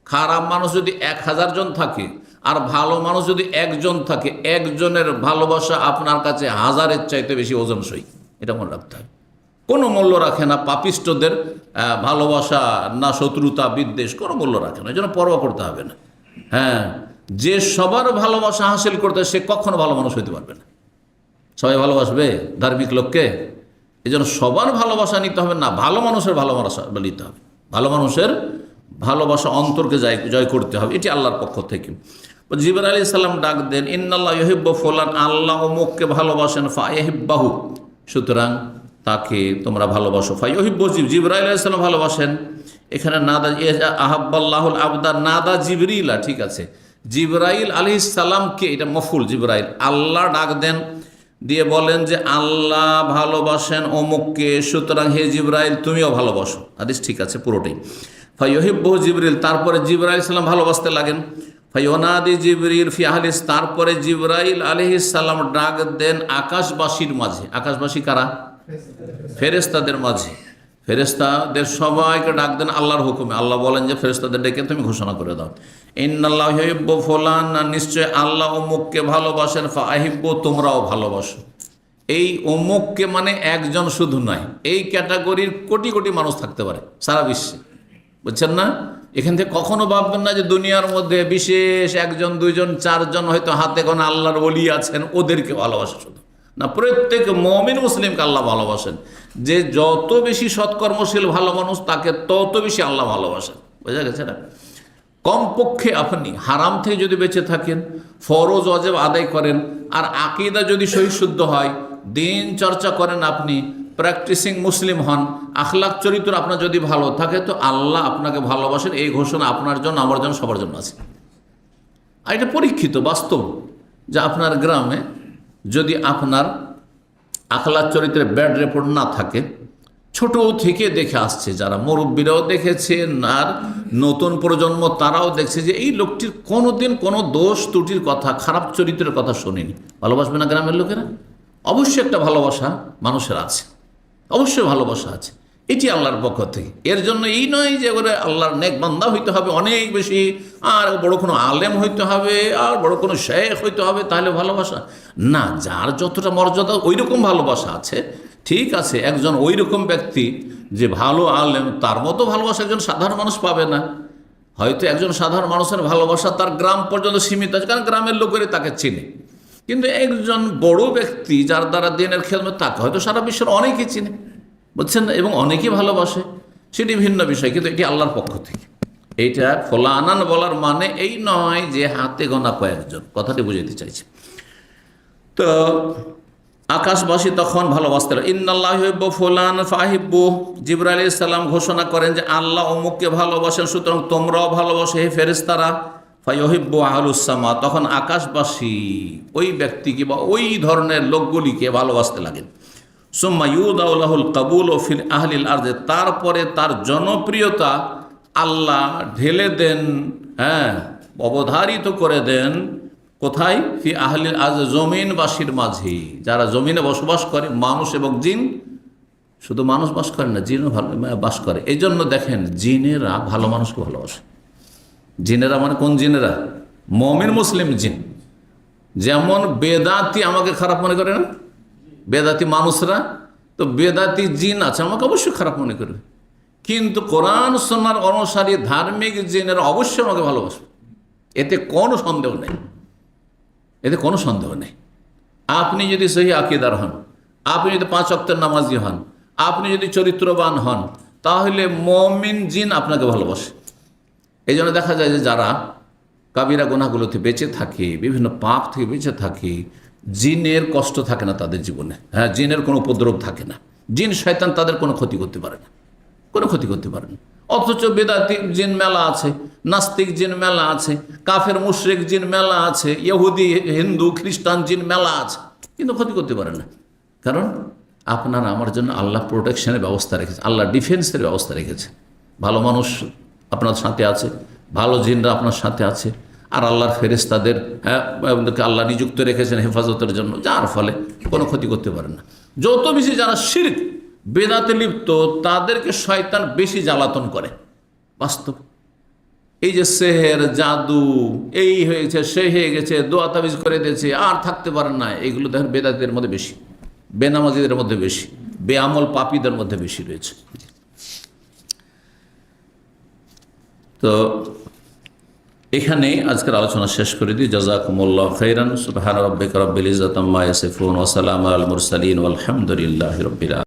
খারাপ মানুষ যদি 1000 জন থাকে আর ভালো মানুষ যদি একজন থাকে, একজনের ভালোবাসা আপনার কাছে 1000-এর চাইতে বেশি ওজনসই, এটা মনে রাখতে হবে। কোনো মূল্য রাখে না পাপিষ্টদের ভালোবাসা, না শত্রুতা বিদ্বেষ, কোনো মূল্য রাখে না, এই জন্য পরোয়া করতে হবে না। হ্যাঁ, যে সবার ভালোবাসা হাসিল করতে, সে কখনো ভালো মানুষ হইতে পারবে না। সবাই ভালোবাসবে ধার্মিক লোককে, এই জন্য সবার ভালোবাসা নিতে হবে না, ভালো মানুষের ভালোবাসা নিতে হবে। ভালো মানুষের ভালোবাসা অন্তরকে জয় করতে হবে, এটি আল্লাহর পক্ষ থেকে। জিবরাইল আলাইহিস সালাম ডাক দেন, ইন্নাল্লাহ ইউহিব্বু ফুলান, আল্লাহ অমুককে ভালোবাসেন, ফায়ুহিব্বাহু, সুতরাং তাকে তোমরা ভালোবাসো। ফায়ুহিব্বু, জিবরাইল আলাইহিস সালাম ভালোবাসেন। এখানে নাদা আহাব্বাল্লাহুল আবদা নাদা জিবরিলা, ঠিক আছে, জিবরাইল আলাইহিস সালামকে, এটা মফুল, জিবরাইল আল্লাহ ডাক দেন, দিয়ে বলেন যে আল্লাহ ভালোবাসেন অমুককে, সুতরাং হে জিবরাইল তুমিও ভালোবাসো। হাদিস ঠিক আছে পুরোটাই। ফায়ুহিব্বু জিবরিল, তারপরে জিবরাইল সালাম ভালোবাসতে লাগেন। ফায়ুনাদি জিবরিল ফি আহলিস, তারপরে জিবরাইল আলাইহিস সালাম ডাক দেন আকাশবাসীর মাঝে। আকাশবাসী কারা? ফেরেশতাদের মাঝে। ফেরেশতাদের সবাইকে ডাক দেন আল্লাহর হুকুমে। আল্লাহ বলেন যে ফেরেশতাদের ডেকে তুমি ঘোষণা করে দাও, ইন্নাল্লাহু ইউহিব্বু ফুলান, নিশ্চয় আল্লাহ অমুককে ভালোবাসেন, ফাহিব্বু, তোমরাও ভালোবাসো। এই অমুককে মানে একজন শুধু নয়, এই ক্যাটাগরির কোটি কোটি মানুষ থাকতে পারে সারা বিশ্বে, বুঝছেন না? এখান থেকে কখনো ভাববেন না যে দুনিয়ার মধ্যে বিশেষ 1 2 4 জন হয়তো হাতে গোনা আল্লাহর ওলি আছেন, ওদেরকে ভালোবাসে শুধু না, প্রত্যেক মুমিন মুসলিমকে আল্লাহ ভালোবাসেন। যে যত বেশি সৎকর্মশীল ভালো মানুষ, তাকে তত বেশি আল্লাহ ভালোবাসেন, বোঝা গেছে না? কমপক্ষে আপনি হারাম থেকে যদি বেঁচে থাকেন, ফরজ ওয়াজিব আদায় করেন, আর আকীদা যদি সহিশুদ্ধ হয়, দিন চর্চা করেন, আপনি প্র্যাকটিসিং মুসলিম হন, আখলাক চরিত্র আপনার যদি ভালো থাকে, তো আল্লাহ আপনাকে ভালোবাসেন। এই ঘোষণা আপনার জন্য, আমার জন্য, সবার জন্য আছে। আর এটা পরীক্ষিত বাস্তব, যে আপনার গ্রামে যদি আপনার আখলাক চরিত্রের ব্যাড রেপোর্ট না থাকে, ছোট থেকে দেখে আসছে, যারা মুরব্বীরাও দেখেছেন আর নতুন প্রজন্ম তারাও দেখছে যে এই লোকটির কোনোদিন কোনো দোষ ত্রুটির কথা, খারাপ চরিত্রের কথা শোনেনি, ভালোবাসবে না গ্রামের লোকেরা? অবশ্যই একটা ভালোবাসা মানুষের আছে, অবশ্যই ভালোবাসা আছে, এটি আল্লাহর পক্ষ থেকে। এর জন্য এই নয় যে ওরা আল্লাহর নেক বান্দা হইতে হবে অনেক বেশি, আর বড় কোনো আলেম হইতে হবে, আর বড় কোনো শেখ হইতে হবে, তাহলে ভালোবাসা না। যার যতটা মর্যাদা, ওই রকম ভালোবাসা আছে, ঠিক আছে। একজন ওই রকম ব্যক্তি যে ভালো আলেম, তার মতো ভালোবাসা একজন সাধারণ মানুষ পাবে না। হয়তো একজন সাধারণ মানুষের ভালোবাসা তার গ্রাম পর্যন্ত সীমিত আছে, কারণ গ্রামের লোকেরা তাকে চিনে। কিন্তু একজন বড় ব্যক্তি যার দ্বারা দিনের খেদমত, তাকে হয়তো সারা বিশ্বের অনেকেই চিনে, বুঝছেন, এবং অনেকেই ভালোবাসে, সেটি ভিন্ন বিষয়। কিন্তু এটি আল্লাহর পক্ষ থেকে। এইটা ফলানান বলার মানে এই নয় যে হাতে গোনা কয়েকজন, কথাটি বুঝাইতে চাইছে। তো আকাশবাসী তখন ভালোবাসতে লাগে। ইন্নাল্লাহু ইউহিব্বু ফুলান ফাহিব্বু, জিবরাইল আলাইহিস সালাম ঘোষণা করেন যে আল্লাহ অমুককে ভালোবাসেন, সুতরাং তোমরাও ভালোবাসো হে ফেরেশতারা। ফায়ুহিব্বু আহলুস সামা, তখন আকাশবাসী ওই ব্যক্তিকে বা ওই ধরনের লোকগুলিকে ভালোবাসতে লাগেন। সুম্মা ইউদাউ লাহুল কাবুল ও ফিল আহলিল আরদে, তারপরে তার জনপ্রিয়তা আল্লাহ ঢেলে দেন, অবধারিত করে দেন কোথায়? ফি আহলিল আরদ, জমিনবাসীর মাঝে, যারা জমিনে বসবাস করে, মানুষ এবং জিন। শুধু মানুষ বাস করে না, জিনও ভালো বাস করে। এই জন্য দেখেন, জিনেরা ভালো মানুষকে ভালোবাসে। জিনেরা মানে কোন জিনেরা? মুমিন মুসলিম জিন। যেমন বেদাতি আমাকে খারাপ মনে করে না, বেদাতি মানুষরা, তো বেদাতি জিন আছে আমাকে অবশ্যই খারাপ মনে করবে, কিন্তু কোরআন সুন্নাহর অনুসারী ধার্মিক জিনেরা অবশ্যই আমাকে ভালোবাসবে, এতে কোনো সন্দেহ নেই, এতে কোনো সন্দেহ নেই। আপনি যদি সহি আকীদার হন, আপনি যদি 5 ওয়াক্তের নামাজি হন, আপনি যদি চরিত্রবান হন, তাহলে মুমিন জিন আপনাকে ভালোবাসে। এই জন্য দেখা যায় যে যারা কাবিরা গুনাহগুলোতে বেঁচে থাকে, বিভিন্ন পাপ থেকে বেঁচে থাকে, জিনের কষ্ট থাকে না তাদের জীবনে। হ্যাঁ, জিনের কোনো উপদ্রব থাকে না, জিন শয়তান তাদের কোনো ক্ষতি করতে পারে না, কোনো ক্ষতি করতে পারে না। অথচ বেদাতি জিন মেলা আছে, নাস্তিক জিন মেলা আছে, কাফের মুশরিক জিন মেলা আছে, ইহুদি হিন্দু খ্রিস্টান জিন মেলা আছে, কিন্তু ক্ষতি করতে পারে না। কারণ আপনার আমার জন্য আল্লাহ প্রোটেকশনের ব্যবস্থা রেখেছে, আল্লাহ ডিফেন্সের ব্যবস্থা রেখেছে। ভালো মানুষ আপনার সাথে আছে, ভালো জিনরা আপনার সাথে আছে, আর আল্লাহর ফেরেশতাদের আল্লাহ নিযুক্ত রেখেছেন হেফাজতের জন্য, যার ফলে কোনো ক্ষতি করতে পারে না। যত বেশি যারা শিরক বেদাতে লিপ্ত তাদেরকে শয়তান বেশি জ্বালাতন করে। বাস্তব এই যে সেহের জাদু এই হয়েছে, সে হয়ে গেছে, দোয়া তাবিজ করে দিয়েছে, আর থাকতে পারেন না, এইগুলো দেখেন বেদাতের মধ্যে বেশি, বেনামাজিদের মধ্যে বেশি, বেআমল পাপীদের মধ্যে বেশি রয়েছে। তো এখানে আজকের আলোচনা শেষ করে দিই। জাযাকুমুল্লাহু খাইরান। সুবহান রাব্বিকা রাব্বিল ইজ্জাতি আম্মা ইয়াসিফুন ওয়া সালামুন আলাল মুরসালিন ওয়াল হামদুলিল্লাহি রাব্বিল আলামিন।